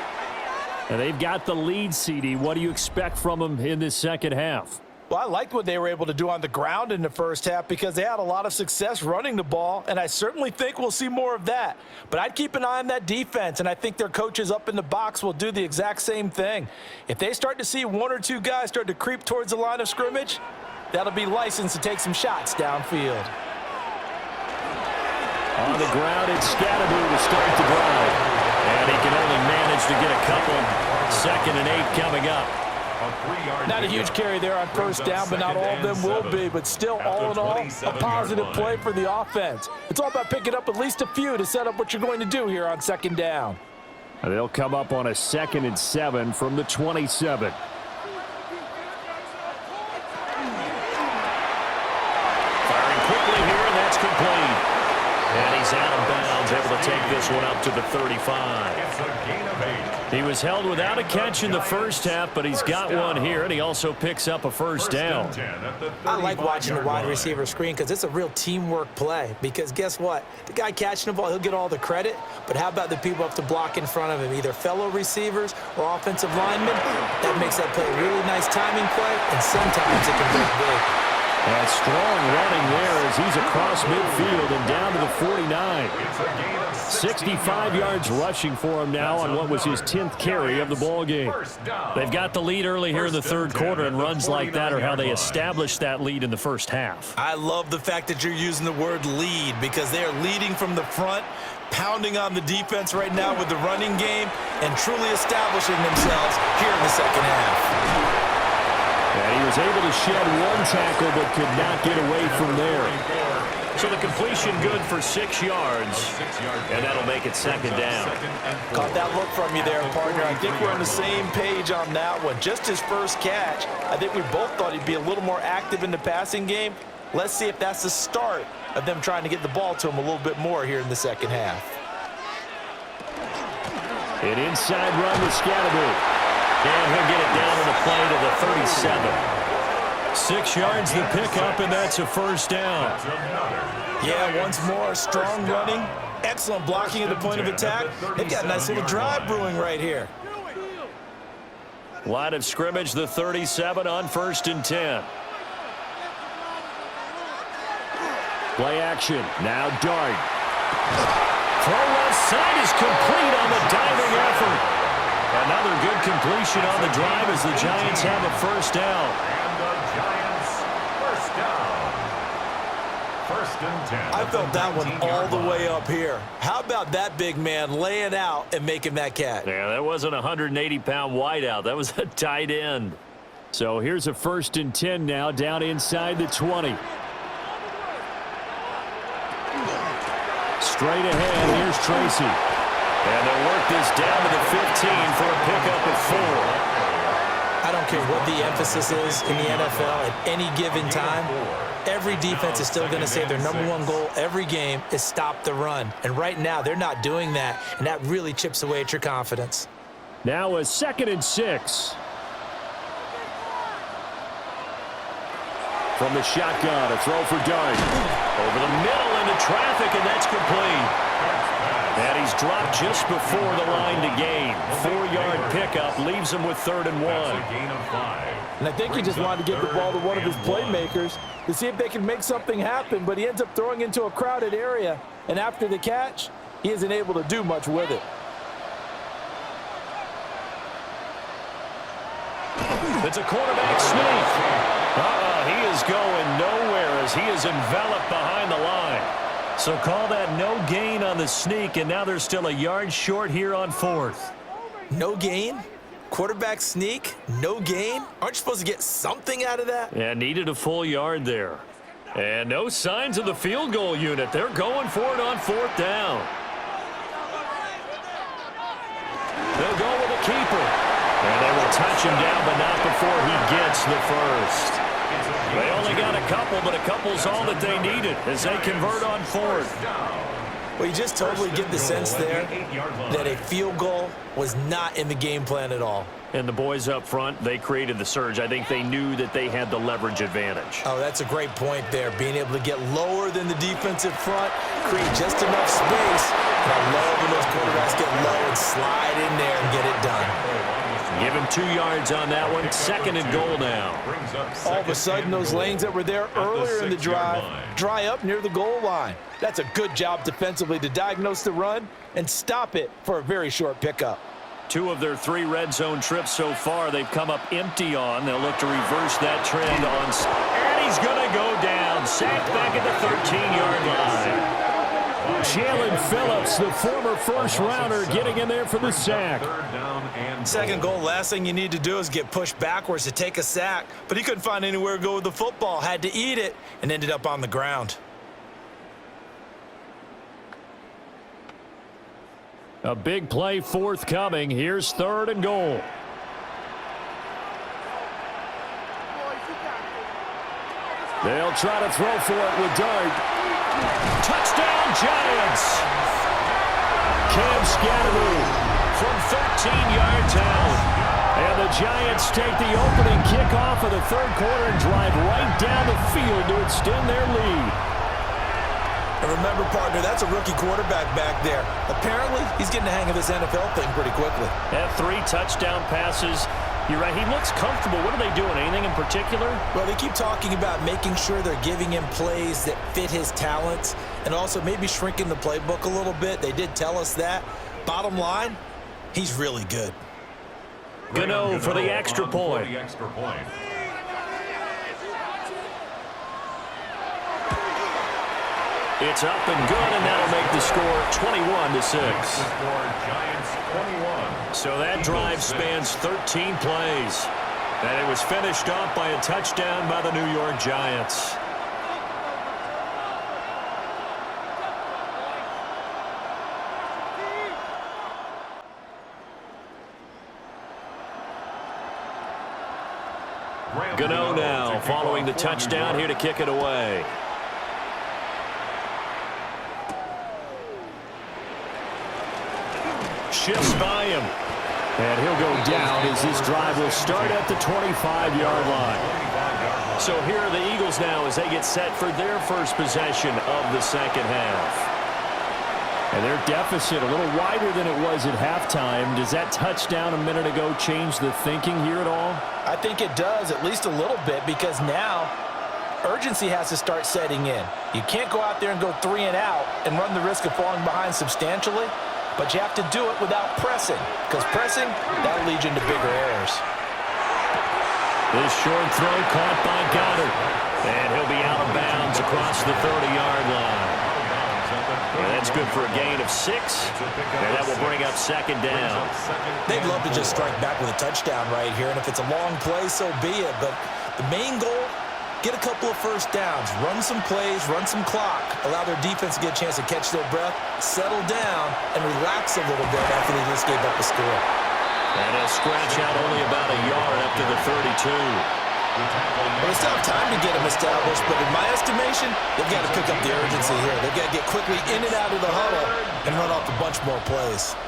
And they've got the lead, CD. What do you expect from them in this second half? Well, I liked what they were able to do on the ground in the first half because they had a lot of success running the ball, and I certainly think we'll see more of that. But I'd keep an eye on that defense, and I think their coaches up in the box will do the exact same thing. If they start to see one or two guys start to creep towards the line of scrimmage, that'll be licensed to take some shots downfield. On the ground, it's Scatterby to start the drive. And he can only manage to get a couple. 2nd and 8 coming up. Not a huge carry there on first down, but not all of them will be. But still, all in all, a positive play for the offense. It's all about picking up at least a few to set up what you're going to do here on second down. And they'll come up on a 2nd and 7 from the 27. Firing quickly here, and that's complete. And he's is out of bounds, able to take this one up to the 35. It's a gain of 8. He was held without a catch in the first half, but he's got one here, and he also picks up a first down. I like watching the wide receiver screen because it's a real teamwork play. Because guess what? The guy catching the ball, he'll get all the credit, but how about the people who have to block in front of him, either fellow receivers or offensive linemen? That makes that play a really nice timing play, and sometimes it can break big. And strong running there as he's across midfield and down to the 49. 65 yards rushing for him now on what was his 10th carry of the ball game. They've got the lead early here in the third quarter, and runs like that are how they established that lead in the first half. I love the fact that you're using the word lead because they are leading from the front, pounding on the defense right now with the running game, and truly establishing themselves here in the second half. And he was able to shed one tackle but could not get away from there. So the completion good for 6 yards, and that'll make it second down. Caught that look from you there, partner. I think we're on the same page on that one. Just his first catch, I think we both thought he'd be a little more active in the passing game. Let's see if that's the start of them trying to get the ball to him a little bit more here in the second half. An inside run with Scatterby. And he'll get it down on the play to the 37. 6 yards the pickup, and that's a first down. Yeah, once more, strong running, excellent blocking at the point of attack. They've got a nice little drive brewing right here. Line of scrimmage, the 37 on 1st and 10. Play action, now Dart. Throw left side is complete on the diving effort. Another good completion on the drive as the Giants have a first down. And the Giants first down. 1st and 10. I felt that one all the way up here. How about that big man laying out and making that catch? Yeah, that wasn't a 180-pound wideout. That was a tight end. So here's a 1st and 10 now, down inside the 20. Straight ahead, here's Tracy. And they'll work this down to the 15 for a pickup of 4. I don't care what the emphasis is in the NFL at any given time. Every defense is still going to say their #1 goal every game is stop the run. And right now, they're not doing that, and that really chips away at your confidence. Now a 2nd and 6. From the shotgun, a throw for Dart. Over the middle into traffic, and that's complete. And he's dropped just before the line to gain. 4-yard pickup leaves him with 3rd and 1. That's a gain of 5. And I think he just wanted to get the ball to one of his playmakers to see if they can make something happen, but he ends up throwing into a crowded area. And after the catch, he isn't able to do much with it. It's a quarterback sneak. He is going nowhere as he is enveloped behind the line. So call that no gain on the sneak, and now they're still a yard short here on 4th. No gain? Quarterback sneak? No gain? Aren't you supposed to get something out of that? Yeah, needed a full yard there. And no signs of the field goal unit. They're going for it on 4th down. They'll go with a keeper. And they will touch him down, but not before he gets the first. They only got a couple, but a couple's all that they needed as they convert on 4th. Well, you just totally get the sense there that a field goal was not in the game plan at all. And the boys up front, they created the surge. I think they knew that they had the leverage advantage. Oh, that's a great point there. Being able to get lower than the defensive front, create just enough space. And I love when those quarterbacks get low and slide in there and get it done. Give him 2 yards on that one. 2nd and goal now. All of a sudden, those lanes that were there earlier in the drive dry up near the goal line. That's a good job defensively to diagnose the run and stop it for a very short pickup. 2 of their 3 red zone trips so far, they've come up empty on. They'll look to reverse that trend on. And he's going to go down. Sacked back at the 13-yard line. Jalen Phillips, the former first-rounder, getting in there for the sack. 2nd goal, last thing you need to do is get pushed backwards to take a sack. But he couldn't find anywhere to go with the football, had to eat it, and ended up on the ground. A big play forthcoming. Here's 3rd and goal. They'll try to throw for it with Dart. Touchdown, Giants. Cam Scatteroo from 13 yards out. And the Giants take the opening kickoff of the third quarter and drive right down the field to extend their lead. And remember, partner, that's a rookie quarterback back there. Apparently, he's getting the hang of this NFL thing pretty quickly. Had 3 touchdown passes. You're right, he looks comfortable. What are they doing? Anything in particular? Well, they keep talking about making sure they're giving him plays that fit his talents and also maybe shrinking the playbook a little bit. They did tell us that. Bottom line, he's really good. Gano for the extra point. It's up and good, and that'll make the score 21-6. So that drive spans 13 plays. And it was finished off by a touchdown by the New York Giants. Gano now following the touchdown here to kick it away. Shifts by him. And he'll go down as this drive will start at the 25-yard line. So here are the Eagles now as they get set for their first possession of the second half. And their deficit a little wider than it was at halftime. Does that touchdown a minute ago change the thinking here at all? I think it does, at least a little bit, because now urgency has to start setting in. You can't go out there and go 3 and out and run the risk of falling behind substantially. But you have to do it without pressing, because pressing, that'll lead you into bigger errors. This short throw caught by Goddard. And he'll be out of bounds across the 30-yard line. And that's good for a gain of 6. And that will bring up second down. They'd love to just strike back with a touchdown right here. And if it's a long play, so be it. But the main goal, get a couple of first downs, run some plays, run some clock, allow their defense to get a chance to catch their breath, settle down, and relax a little bit after they just gave up a score. And he'll scratch out only about a yard up to the 32. Well, they still have time to get them established, but in my estimation, they've got to pick up the urgency here. They've got to get quickly in and out of the huddle and run off a bunch more plays.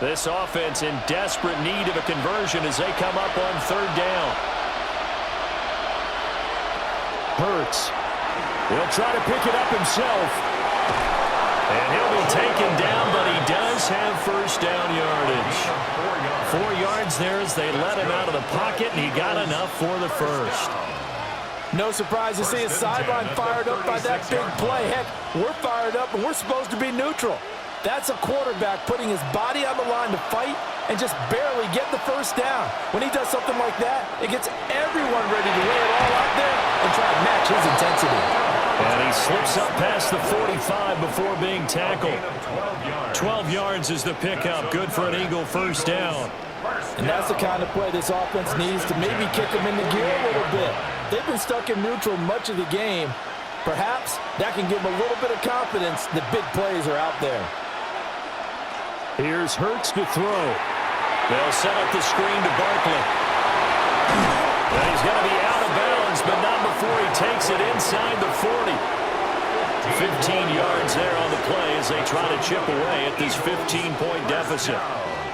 This offense in desperate need of a conversion as they come up on third down. Hurts. He'll try to pick it up himself. And he'll be taken down, but he does have first down yardage. 4 yards there as they let him out of the pocket, and he got enough for the first. No surprise to see his sideline fired up by that big play. Heck, we're fired up, and we're supposed to be neutral. That's a quarterback putting his body on the line to fight and just barely get the first down. When he does something like that, it gets everyone ready to lay it all out there and try to match his intensity. And he slips up past the 45 before being tackled. 12 yards is the pickup. Good for an Eagle first down. And that's the kind of play this offense needs to maybe kick them into gear a little bit. They've been stuck in neutral much of the game. Perhaps that can give them a little bit of confidence that big plays are out there. Here's Hurts to throw. They'll set up the screen to Barkley. And he's going to be out of bounds, but not before he takes it inside the 40. 15 yards there on the play as they try to chip away at this 15-point deficit.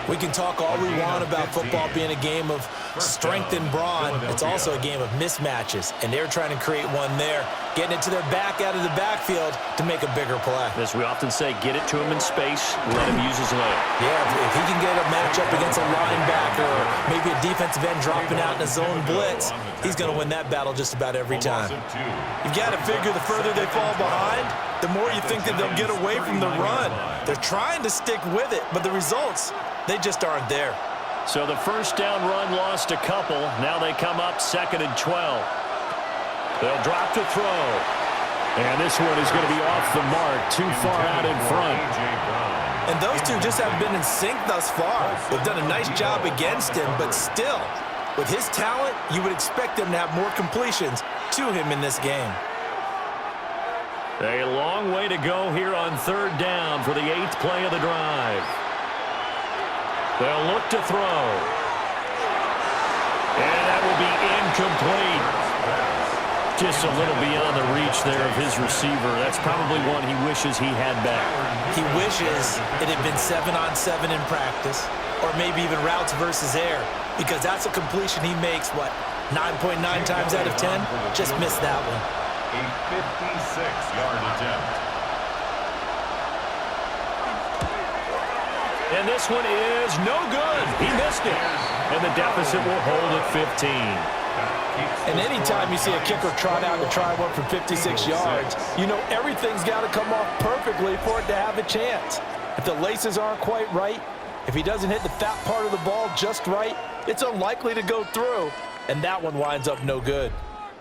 We can talk all we want about football being a game of strength and brawn. It's also a game of mismatches, and they're trying to create one there, getting it to their back out of the backfield to make a bigger play. As we often say, get it to him in space, let him use his leg. Yeah, if he can get a matchup against a linebacker or maybe a defensive end dropping out in a zone blitz, he's going to win that battle just about every time. You've got to figure the further they fall behind, the more you think that they'll get away from the run. They're trying to stick with it, but the results, they just aren't there. So the first down run lost a couple. Now they come up 2nd and 12. They'll drop to throw. And this one is going to be off the mark, too far out in front. And those two just haven't been in sync thus far. They've done a nice job against him, but still, with his talent, you would expect him to have more completions to him in this game. A long way to go here on third down for the 8th play of the drive. They'll look to throw. And that will be incomplete. just a little beyond the reach there of his receiver. That's probably one he wishes he had back. He wishes it had been 7-on-7 in practice, or maybe even routes versus air, because that's a completion he makes, what, 9.9 times out of 10? Just missed that one. A 56-yard attempt. And this one is no good. He missed it. And the deficit will hold at 15. And anytime you see a kicker trot out to try one from 56 yards, you know everything's got to come off perfectly for it to have a chance. If the laces aren't quite right, if he doesn't hit the fat part of the ball just right, it's unlikely to go through. And that one winds up no good.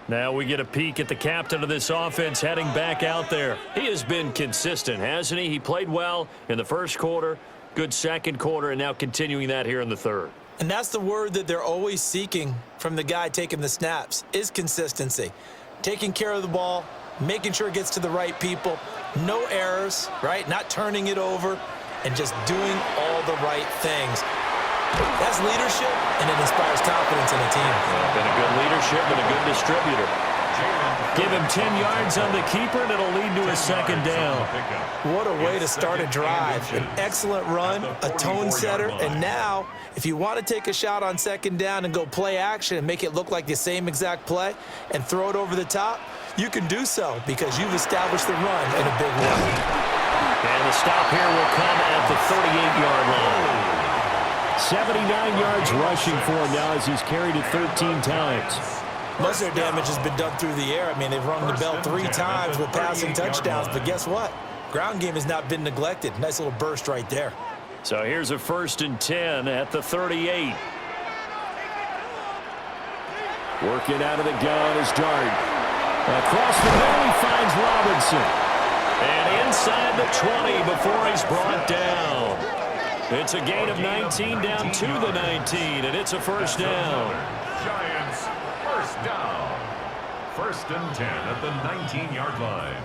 Now we get a peek at the captain of this offense heading back out there. He has been consistent, hasn't he? He played well in the first quarter, good second quarter, and now continuing that here in the third. And that's the word that they're always seeking from the guy taking the snaps, is consistency. Taking care of the ball, making sure it gets to the right people, no errors, right? Not turning it over, and just doing all the right things. That's leadership, and it inspires confidence in a team. Been a good leadership and a good distributor. Give him 10 yards on the keeper, and it'll lead to a second down. What a way to start a drive. An excellent run, a tone setter, and now, if you want to take a shot on second down and go play action and make it look like the same exact play and throw it over the top, you can do so because you've established the run in a big way. And the stop here will come at the 38-yard line. 79 yards rushing for him now as he's carried it 13 times. Most of their damage has been done through the air. I mean, they've rung the bell 3 times with passing touchdowns, but guess what? Ground game has not been neglected. Nice little burst right there. So here's a 1st and 10 at the 38. Working out of the gun is Dart. Across the middle, he finds Robinson. And inside the 20 before he's brought down. It's a gain of 19 down to the 19, and it's a first down. Giants, first down. 1st and 10 at the 19-yard line.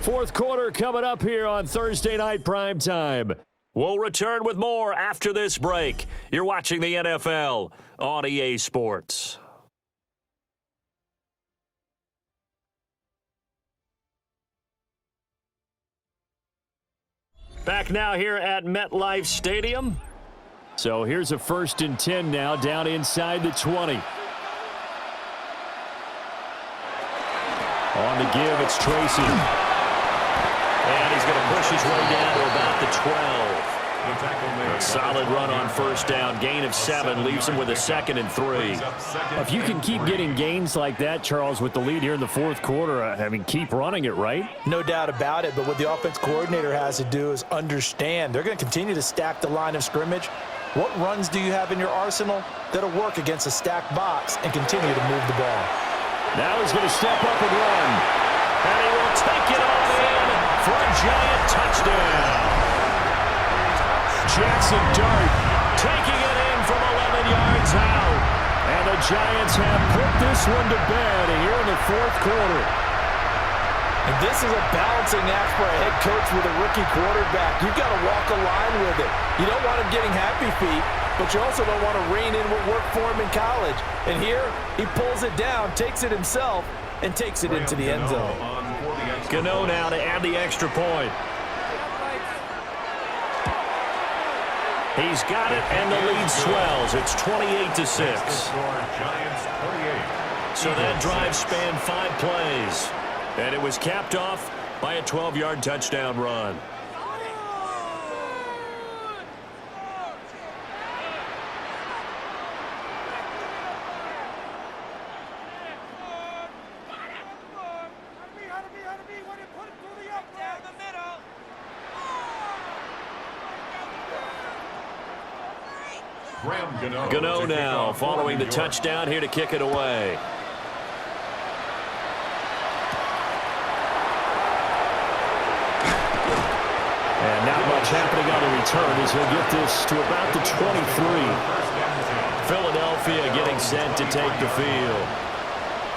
Fourth quarter coming up here on Thursday Night Primetime. We'll return with more after this break. You're watching the NFL on EA Sports. Back now here at MetLife Stadium. So here's a 1st and 10 now down inside the 20. On the give, it's Tracy. And he's going to push his way down to about the 12. A solid run on first down. Gain of 7 leaves him with a 2nd and 3. If you can keep getting gains like that, Charles, with the lead here in the fourth quarter, I mean, keep running it, right? No doubt about it, but what the offense coordinator has to do is understand they're going to continue to stack the line of scrimmage. What runs do you have in your arsenal that'll work against a stacked box and continue to move the ball? Now he's going to step up and run. And he will take it all in for a Giant touchdown. Jackson Dart taking it in from 11 yards out. And the Giants have put this one to bed here in the fourth quarter. And this is a balancing act for a head coach with a rookie quarterback. You've got to walk a line with it. You don't want him getting happy feet, but you also don't want to rein in what worked for him in college. And here, he pulls it down, takes it himself, and takes it into the end zone. Gano now to add the extra point. He's got it, and the lead swells. It's 28-6. So that drive spanned 5 plays. And it was capped off by a 12-yard touchdown run. Gano now following the touchdown here to kick it away. And not much happening on the return as he'll get this to about the 23. Philadelphia getting set to take the field.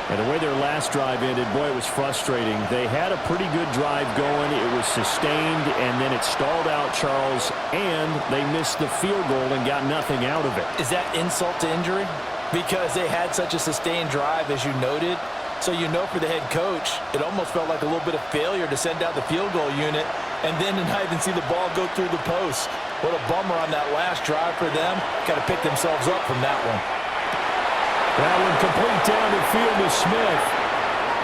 And the way their last drive ended, boy, it was frustrating. They had a pretty good drive going. It was sustained, and then it stalled out, Charles, and they missed the field goal and got nothing out of it. Is that insult to injury? because they had such a sustained drive, as you noted. So you know for the head coach, it almost felt like a little bit of failure to send out the field goal unit and then to not even see the ball go through the post. What a bummer on that last drive for them. Got to pick themselves up from that one. That one complete down the field to Smith.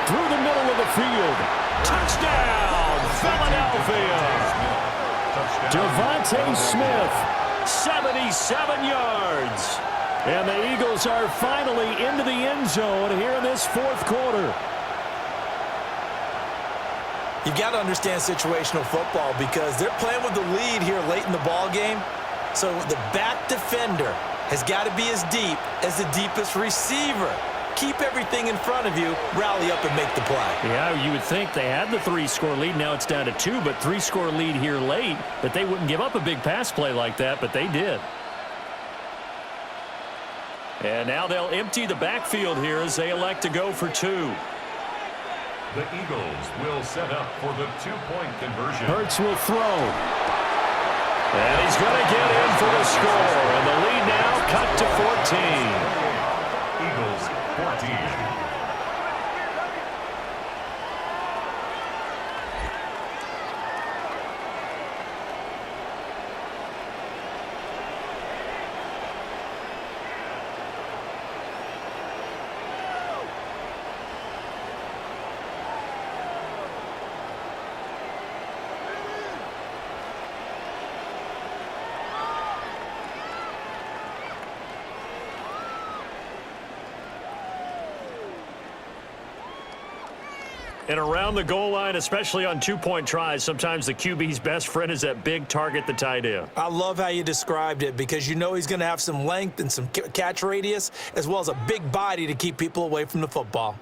Through the middle of the field. Touchdown, Philadelphia. Devontae Smith, 77 yards. And the Eagles are finally into the end zone here in this fourth quarter. You've got to understand situational football because they're playing with the lead here late in the ball game. So the back defender has got to be as deep as the deepest receiver. Keep everything in front of you, rally up and make the play. Yeah, you would think they had the 3-score lead. Now it's down to 2, but 3-score lead here late. But they wouldn't give up a big pass play like that, but they did. And now they'll empty the backfield here as they elect to go for 2. The Eagles will set up for the 2-point conversion. Hurts will throw. And he's going to get in for the score. And the lead now cut to 14. Eagles 14. And around the goal line, especially on 2-point tries, sometimes the QB's best friend is that big target, the tight end. I love how you described it because you know he's going to have some length and some catch radius as well as a big body to keep people away from the football.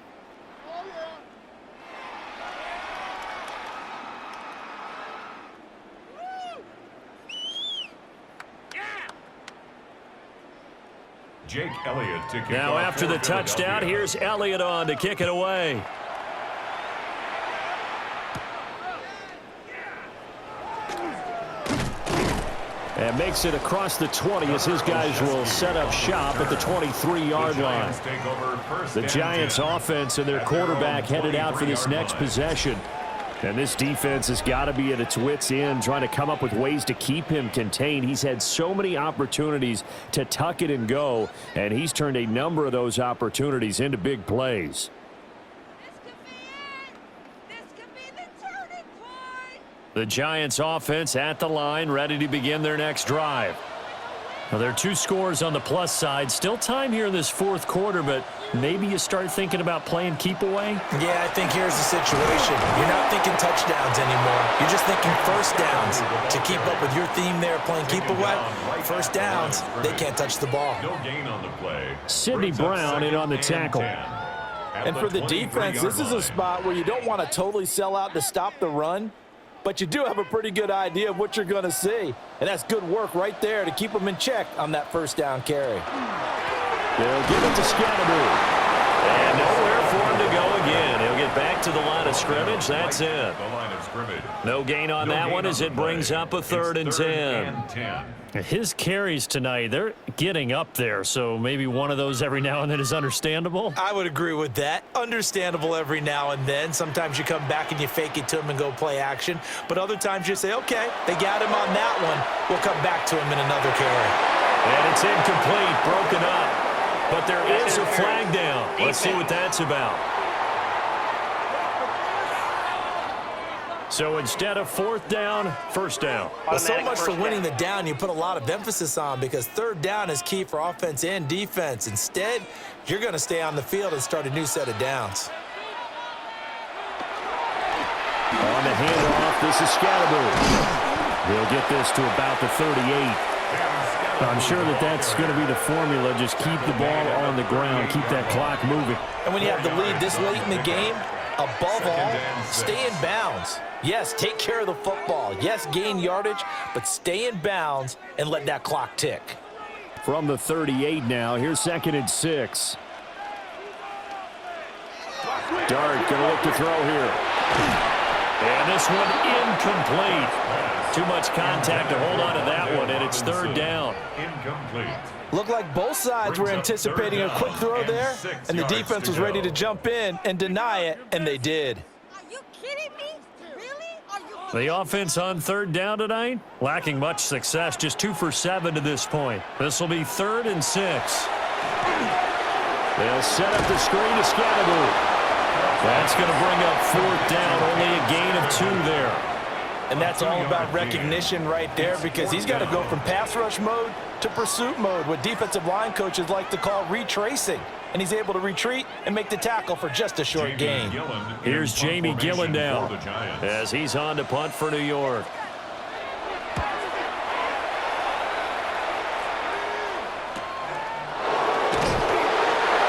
Jake Elliott to kick Now off after for the touchdown, Philadelphia. here's Elliott on to kick it away. And makes it across the 20 as his guys will set up shop at the 23-yard line. The Giants offense and their quarterback headed out for this next possession. And this defense has got to be at its wits' end, trying to come up with ways to keep him contained. He's had so many opportunities to tuck it and go, and he's turned a number of those opportunities into big plays. The Giants offense at the line, ready to begin their next drive. Now, there are 2 scores on the plus side. Still time here in this fourth quarter, but maybe you start thinking about playing keep away? Yeah, I think here's the situation. You're not thinking touchdowns anymore. You're just thinking first downs. To keep up with your theme there, playing keep away, first downs, they can't touch the ball. No gain on the play. Sidney Brown in on the tackle. And for the defense, this is a spot where you don't want to totally sell out to stop the run, but you do have a pretty good idea of what you're going to see. And that's good work right there to keep them in check on that first down carry. They'll give it to Scatterby. And nowhere for him to go again. He'll get back to the line of scrimmage. That's it. The line of scrimmage. No gain on that one as it brings up a third and 10. His carries tonight, they're getting up there, so maybe one of those every now and then is understandable. I would agree with that. Understandable every now and then. Sometimes you come back and you fake it to him and go play action. But other times you say, okay, they got him on that one. We'll come back to him in another carry. And it's incomplete, broken up. But there is a flag down. Let's see what that's about. So instead of fourth down, first down. Well, so much for winning the down you put a lot of emphasis on because third down is key for offense and defense. Instead, you're going to stay on the field and start a new set of downs. On the handoff, this is Scatterby. He'll get this to about the 38. I'm sure that's going to be the formula. Just keep the ball on the ground, keep that clock moving. And when you have the lead this late in the game, above all, stay in bounds. Yes, take care of the football. Yes, gain yardage, but stay in bounds and let that clock tick. From the 38 now, here's 2nd and 6. Dart going to look to throw here. And this one incomplete. Too much contact to hold on to that one, and it's third down. Incomplete. Looked like both sides were anticipating a quick throw there, and the defense was ready to jump in and deny it, and they did. Are you kidding me? Really? Are you The offense on third down tonight, lacking much success, just 2 for 7 to this point. This will be 3rd and 6. They'll set up the screen to Scatterbo. That's going to bring up 4th down, only a gain of 2 there. And that's all about recognition right there, because he's got to go from pass rush mode to pursuit mode, what defensive line coaches like to call retracing. And he's able to retreat and make the tackle for just a short gain. Here's Jamie Gillen now as he's on to punt for New York.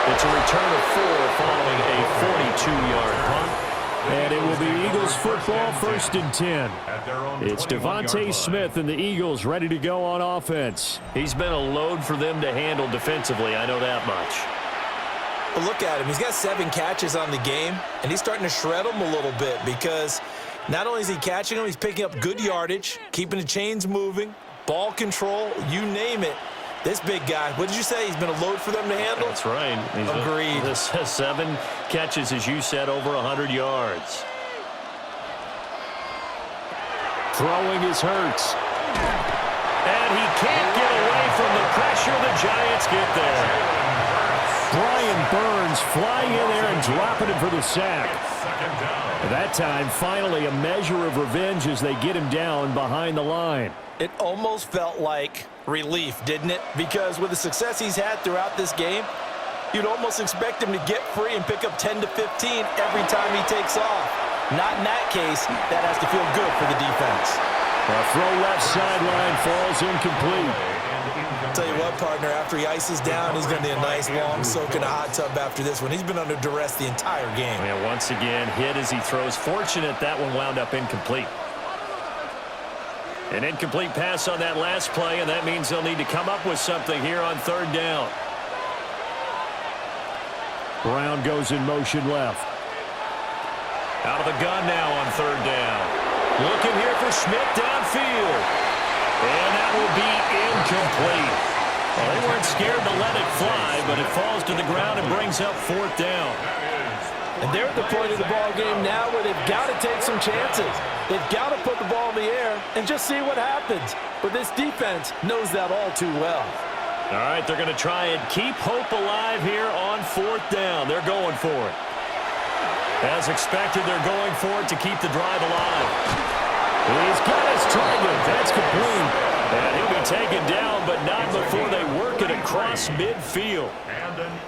It's a return of 4 following a 42-yard punt. And it will be Eagles football, 1st and 10. It's Devontae Smith and the Eagles ready to go on offense. He's been a load for them to handle defensively, I know that much. But look at him. He's got 7 catches on the game, and he's starting to shred them a little bit because not only is he catching them, he's picking up good yardage, keeping the chains moving, ball control, you name it. This big guy, what did you say? He's been a load for them to handle? That's right. Agreed. This has 7 catches, as you said, over 100 yards. Throwing is Hurts. And he can't get away from the pressure. The Giants get there. Brian Burns flying in there and dropping him for the sack. At that time, finally, a measure of revenge as they get him down behind the line. It almost felt like relief, didn't it? Because with the success he's had throughout this game, you'd almost expect him to get free and pick up 10 to 15 every time he takes off. Not in that case. That has to feel good for the defense. A throw left sideline falls incomplete. I'll tell you what, partner, after he ices down, he's going to need a nice long soak in a hot tub after this one. He's been under duress the entire game. And once again, hit as he throws. Fortunate that one wound up incomplete. An incomplete pass on that last play, and that means they'll need to come up with something here on third down. Brown goes in motion left. Out of the gun now on third down. Looking here for Schmidt downfield. And that will be incomplete. Well, they weren't scared to let it fly, but it falls to the ground and brings up 4th down. And they're at the point of the ball game now where they've got to take some chances. They've got to put the ball in the air and just see what happens. But this defense knows that all too well. All right, they're going to try and keep hope alive here on 4th down. They're going for it. As expected, they're going for it to keep the drive alive. He's got his target. That's complete. And he'll be taken down, but not before they work it across midfield.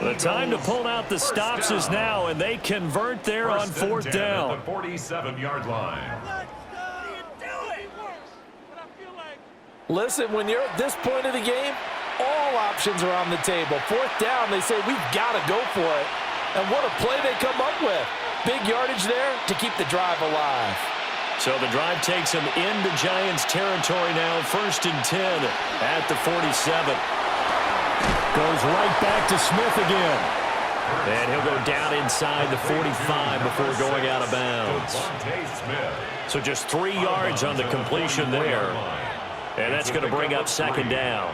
The time to pull out the stops is now, and they convert there on 4th down. At the 47-yard line. Listen, when you're at this point of the game, all options are on the table. 4th down, they say, we've got to go for it. And what a play they come up with. Big yardage there to keep the drive alive. So the drive takes them into Giants territory now, 1st and 10 at the 47. Goes right back to Smith again. And he'll go down inside the 45 before going out of bounds. So just 3 yards on the completion there. And that's going to bring up 2nd down.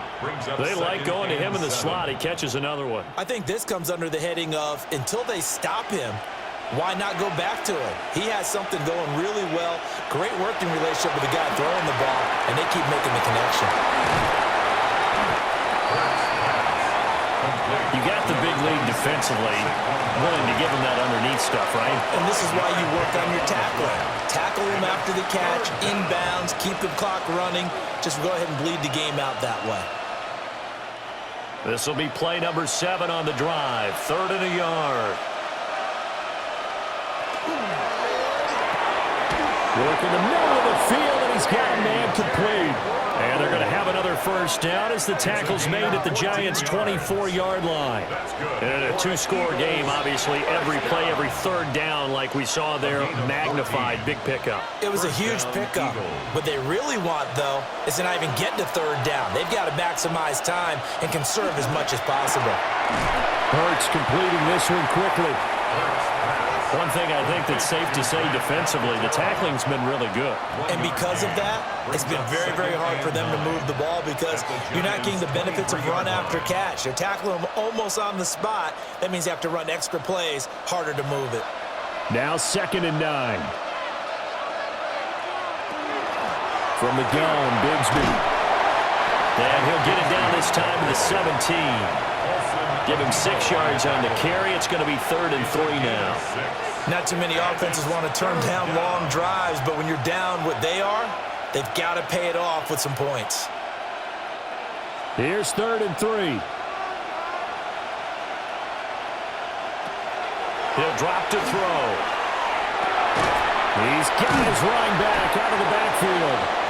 They like going to him in the slot. He catches another one. I think this comes under the heading of until they stop him, why not go back to him? He has something going really well. Great working relationship with the guy throwing the ball, and they keep making the connection. You got the big lead defensively, willing to give him that underneath stuff, right? And this is why you work on your tackling. Tackle him after the catch, inbounds, keep the clock running. Just go ahead and bleed the game out that way. This will be play number 7 on the drive. 3rd and a yard. Work in the middle of the field, and he's got a man complete. And they're going to have another 1st down as the tackle's made at the Giants' 24-yard line. And in a 2-score game, obviously, every play, every 3rd down, like we saw there, magnified, big pickup. It was a huge pickup. What they really want, though, is to not even get to 3rd down. They've got to maximize time and conserve as much as possible. Hurts completing this one quickly. One thing I think that's safe to say defensively, the tackling's been really good. And because of that, it's been very, very hard for them to move the ball because you're not getting the benefits of run after catch. You're tackling them almost on the spot. That means you have to run extra plays, harder to move it. Now 2nd and 9. From the gun, Bigsby. And he'll get it down this time to the 17. Give him 6 yards on the carry. It's going to be 3rd and 3 now. Not too many offenses want to turn down long drives, but when you're down what they are, they've got to pay it off with some points. Here's 3rd and 3. He'll drop to throw. He's got his running back out of the backfield.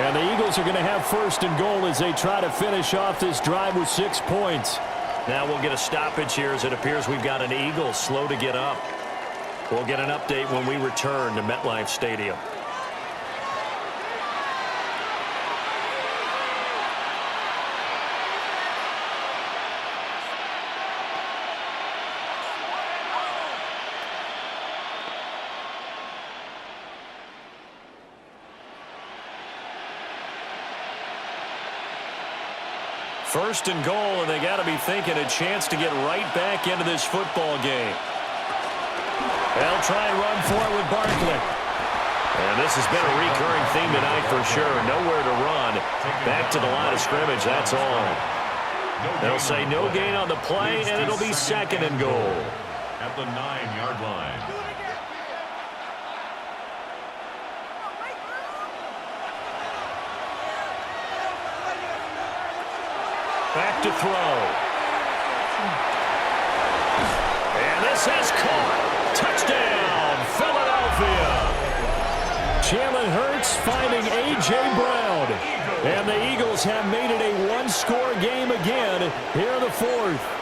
And the Eagles are going to have 1st and goal as they try to finish off this drive with 6 points. Now we'll get a stoppage here as it appears we've got an Eagle slow to get up. We'll get an update when we return to MetLife Stadium. First and goal, and they got to be thinking a chance to get right back into this football game. They'll try and run for it with Barkley. And this has been a recurring theme tonight for sure. Nowhere to run. Back to the line of scrimmage, that's all. They'll say no gain on the play, and it'll be 2nd and goal. At the 9-yard line. Back to throw. And this is caught. Touchdown, Philadelphia. Jalen Hurts finding A.J. Brown. And the Eagles have made it a one-score game again here in the 4th.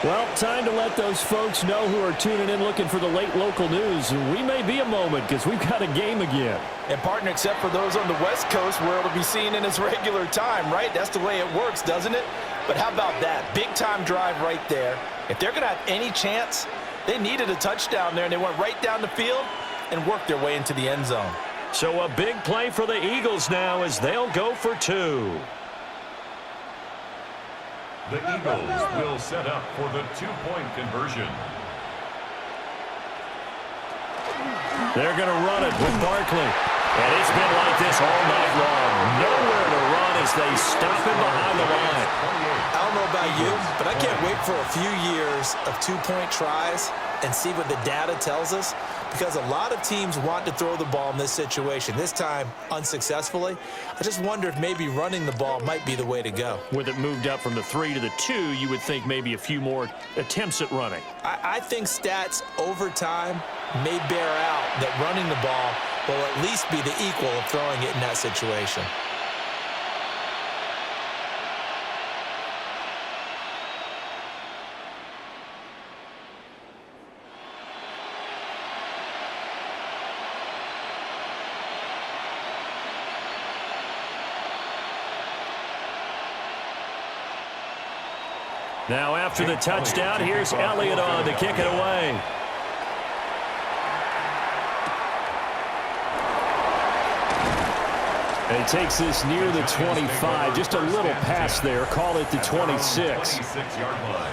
Well, time to let those folks know who are tuning in looking for the late local news. We may be a moment because we've got a game again. And partner, except for those on the West Coast where it'll be seen in its regular time, right? That's the way it works, doesn't it? But how about that? Big-time drive right there. If they're going to have any chance, they needed a touchdown there, and they went right down the field and worked their way into the end zone. So a big play for the Eagles now as they'll go for 2. The Eagles will set up for the 2-point conversion. They're going to run it with Barkley. And it's been like this all night long. Nowhere to run as they stop him behind the line. I don't know about you, but I can't wait for a few years of 2-point tries and see what the data tells us, because a lot of teams want to throw the ball in this situation. This time, unsuccessfully. I just wonder if maybe running the ball might be the way to go. With it moved up from the 3 to the 2, you would think maybe a few more attempts at running. I think stats over time may bear out that running the ball will at least be the equal of throwing it in that situation. Now after the touchdown, here's Elliott on to kick it away. And he takes this near the 25, just a little pass there, call it the 26.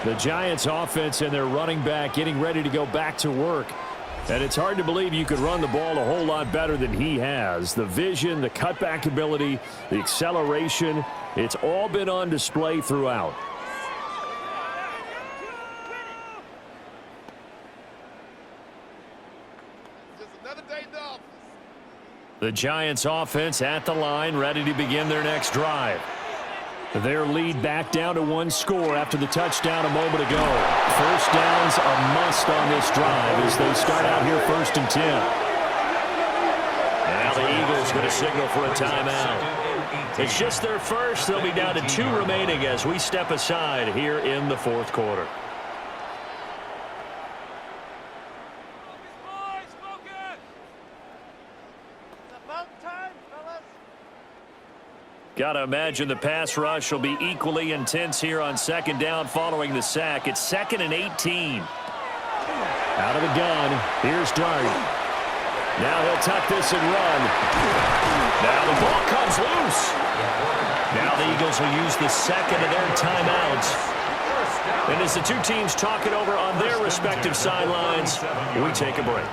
The Giants offense and their running back getting ready to go back to work. And it's hard to believe you could run the ball a whole lot better than he has. The vision, the cutback ability, the acceleration, it's all been on display throughout. The Giants offense at the line, ready to begin their next drive. Their lead back down to 1 score after the touchdown a moment ago. First down's a must on this drive as they start out here 1st and 10. And now the Eagles going to signal for a timeout. It's just their first. They'll be down to 2 remaining as we step aside here in the 4th quarter. Got to imagine the pass rush will be equally intense here on 2nd down following the sack. It's 2nd and 18. Out of the gun, here's Dart. Now he'll tuck this and run. Now the ball comes loose. Now the Eagles will use the second of their timeouts. And as the two teams talk it over on their respective sidelines, we take a break.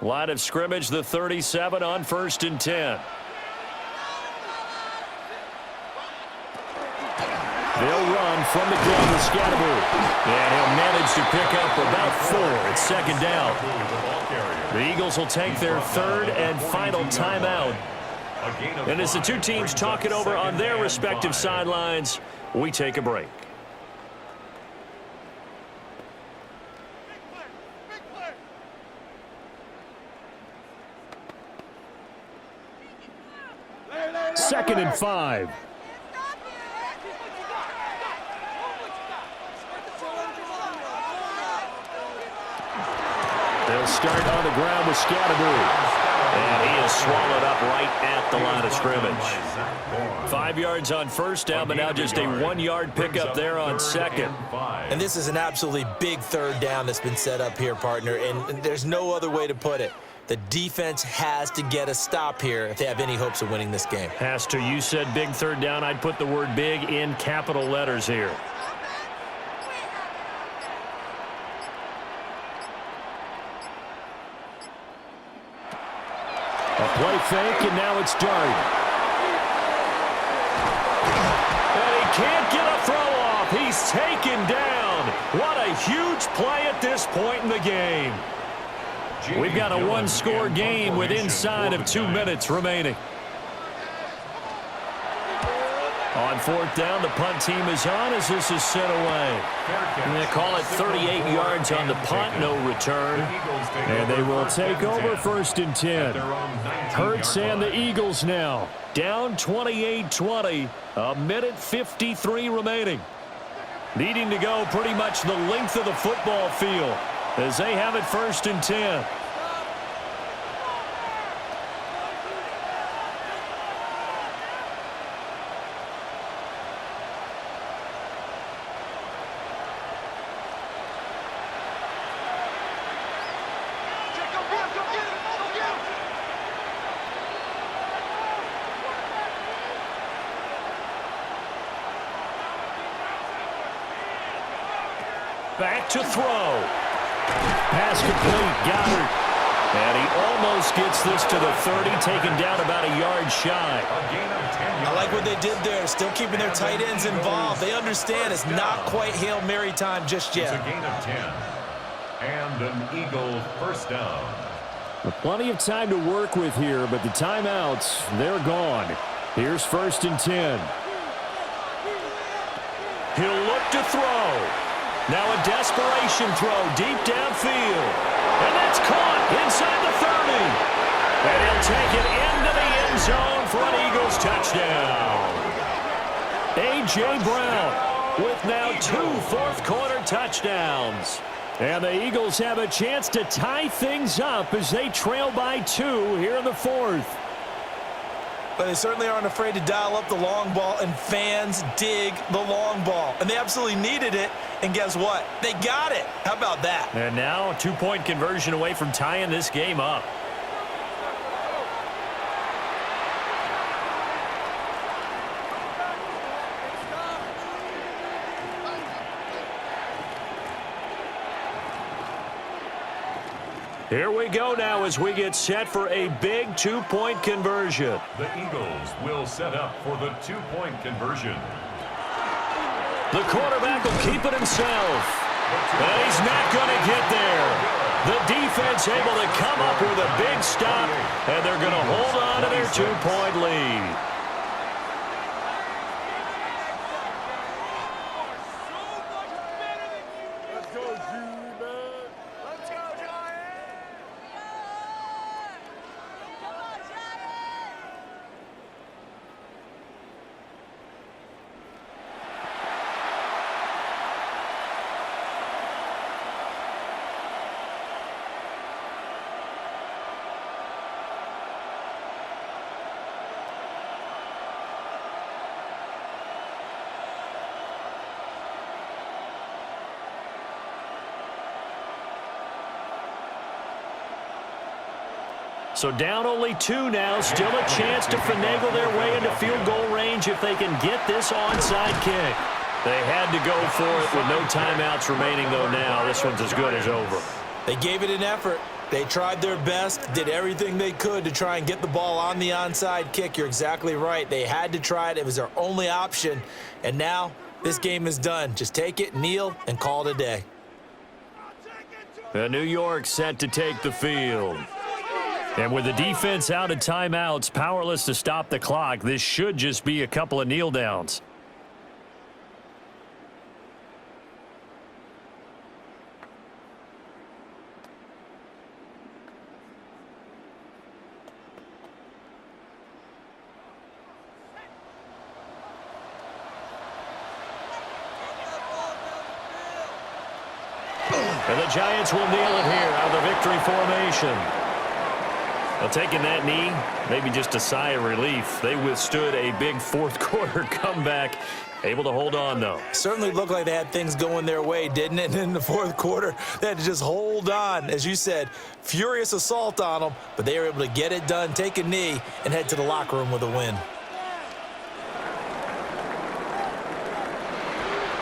Line of scrimmage, the 37 on 1st and 10. They'll run from the gun with Scatterbury. And he'll manage to pick up about 4. It's 2nd down. The Eagles will take their 3rd and final timeout. And as the two teams talk it over on their respective sidelines, we take a break. Second and 5. They'll start on the ground with Scatterbury. And he is swallowed up right at the line of scrimmage. 5 yards on 1st down, but now just a 1-yard pickup there on 2nd. And this is an absolutely big 3rd down that's been set up here, partner, and there's no other way to put it. The defense has to get a stop here if they have any hopes of winning this game. Has to. You said big 3rd down. I'd put the word big in capital letters here. A play fake, and now it's Dart. And he can't get a throw off. He's taken down. What a huge play at this point in the game. We've got a 1-score game with inside of 2 minutes remaining. On 4th down, the punt team is on as this is sent away. And they call it 38 yards on the punt, no return. And they will take over 1st and 10. Hurts and the Eagles now. Down 28-20, a minute 53 remaining. Needing to go pretty much the length of the football field as they have it 1st and 10. Back to throw. Pass complete. Goddard. And he almost gets this to the 30, taken down about a yard shy. I like what they did there, still keeping their tight ends involved. They understand it's not quite Hail Mary time just yet. It's a gain of 10. And an Eagle 1st down. Plenty of time to work with here, but the timeouts, they're gone. Here's 1st and 10. He'll look to throw. Now a desperation throw deep downfield. And that's caught inside the 30. And he'll take it into the end zone for an Eagles touchdown. A.J. Brown with now 2 fourth-quarter touchdowns. And the Eagles have a chance to tie things up as they trail by 2 here in the 4th. But they certainly aren't afraid to dial up the long ball, and fans dig the long ball. And they absolutely needed it, and guess what? They got it. How about that? And now a 2-point conversion away from tying this game up. Here we go now as we get set for a big 2-point conversion. The Eagles will set up for the 2-point conversion. The quarterback will keep it himself. But he's not going to get there. The defense able to come up with a big stop, and they're going to hold on to their 2-point lead. So down only 2 now. Still a chance to finagle their way into field goal range if they can get this onside kick. They had to go for it with no timeouts remaining, though, now. This one's as good as over. They gave it an effort. They tried their best, did everything they could to try and get the ball on the onside kick. You're exactly right. They had to try it. It was their only option. And now this game is done. Just take it, kneel, and call it a day. New York set to take the field. And with the defense out of timeouts, powerless to stop the clock, this should just be a couple of kneel downs. And the Giants will kneel it here out of the victory formation. Well, taking that knee, maybe just a sigh of relief. They withstood a big fourth-quarter comeback. Able to hold on, though. Certainly looked like they had things going their way, didn't it? And in the fourth quarter, they had to just hold on. As you said, furious assault on them, but they were able to get it done, take a knee, and head to the locker room with a win.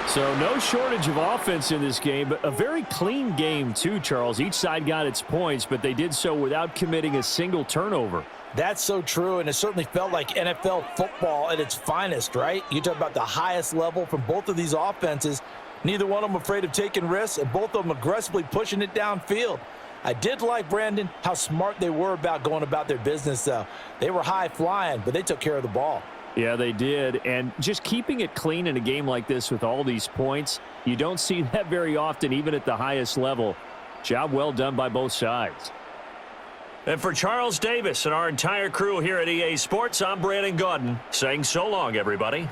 So no shortage of offense in this game, but a very clean game too, Charles. Each side got its points, but they did so without committing a single turnover. That's so true, and it certainly felt like NFL football at its finest, right? You talk about the highest level from both of these offenses. Neither one of them afraid of taking risks, and both of them aggressively pushing it downfield. I did like, Brandon, how smart they were about going about their business, though. They were high-flying, but they took care of the ball. Yeah, they did, and just keeping it clean in a game like this with all these points, you don't see that very often, even at the highest level. Job well done by both sides. And for Charles Davis and our entire crew here at EA Sports, I'm Brandon Gaudin saying so long, everybody.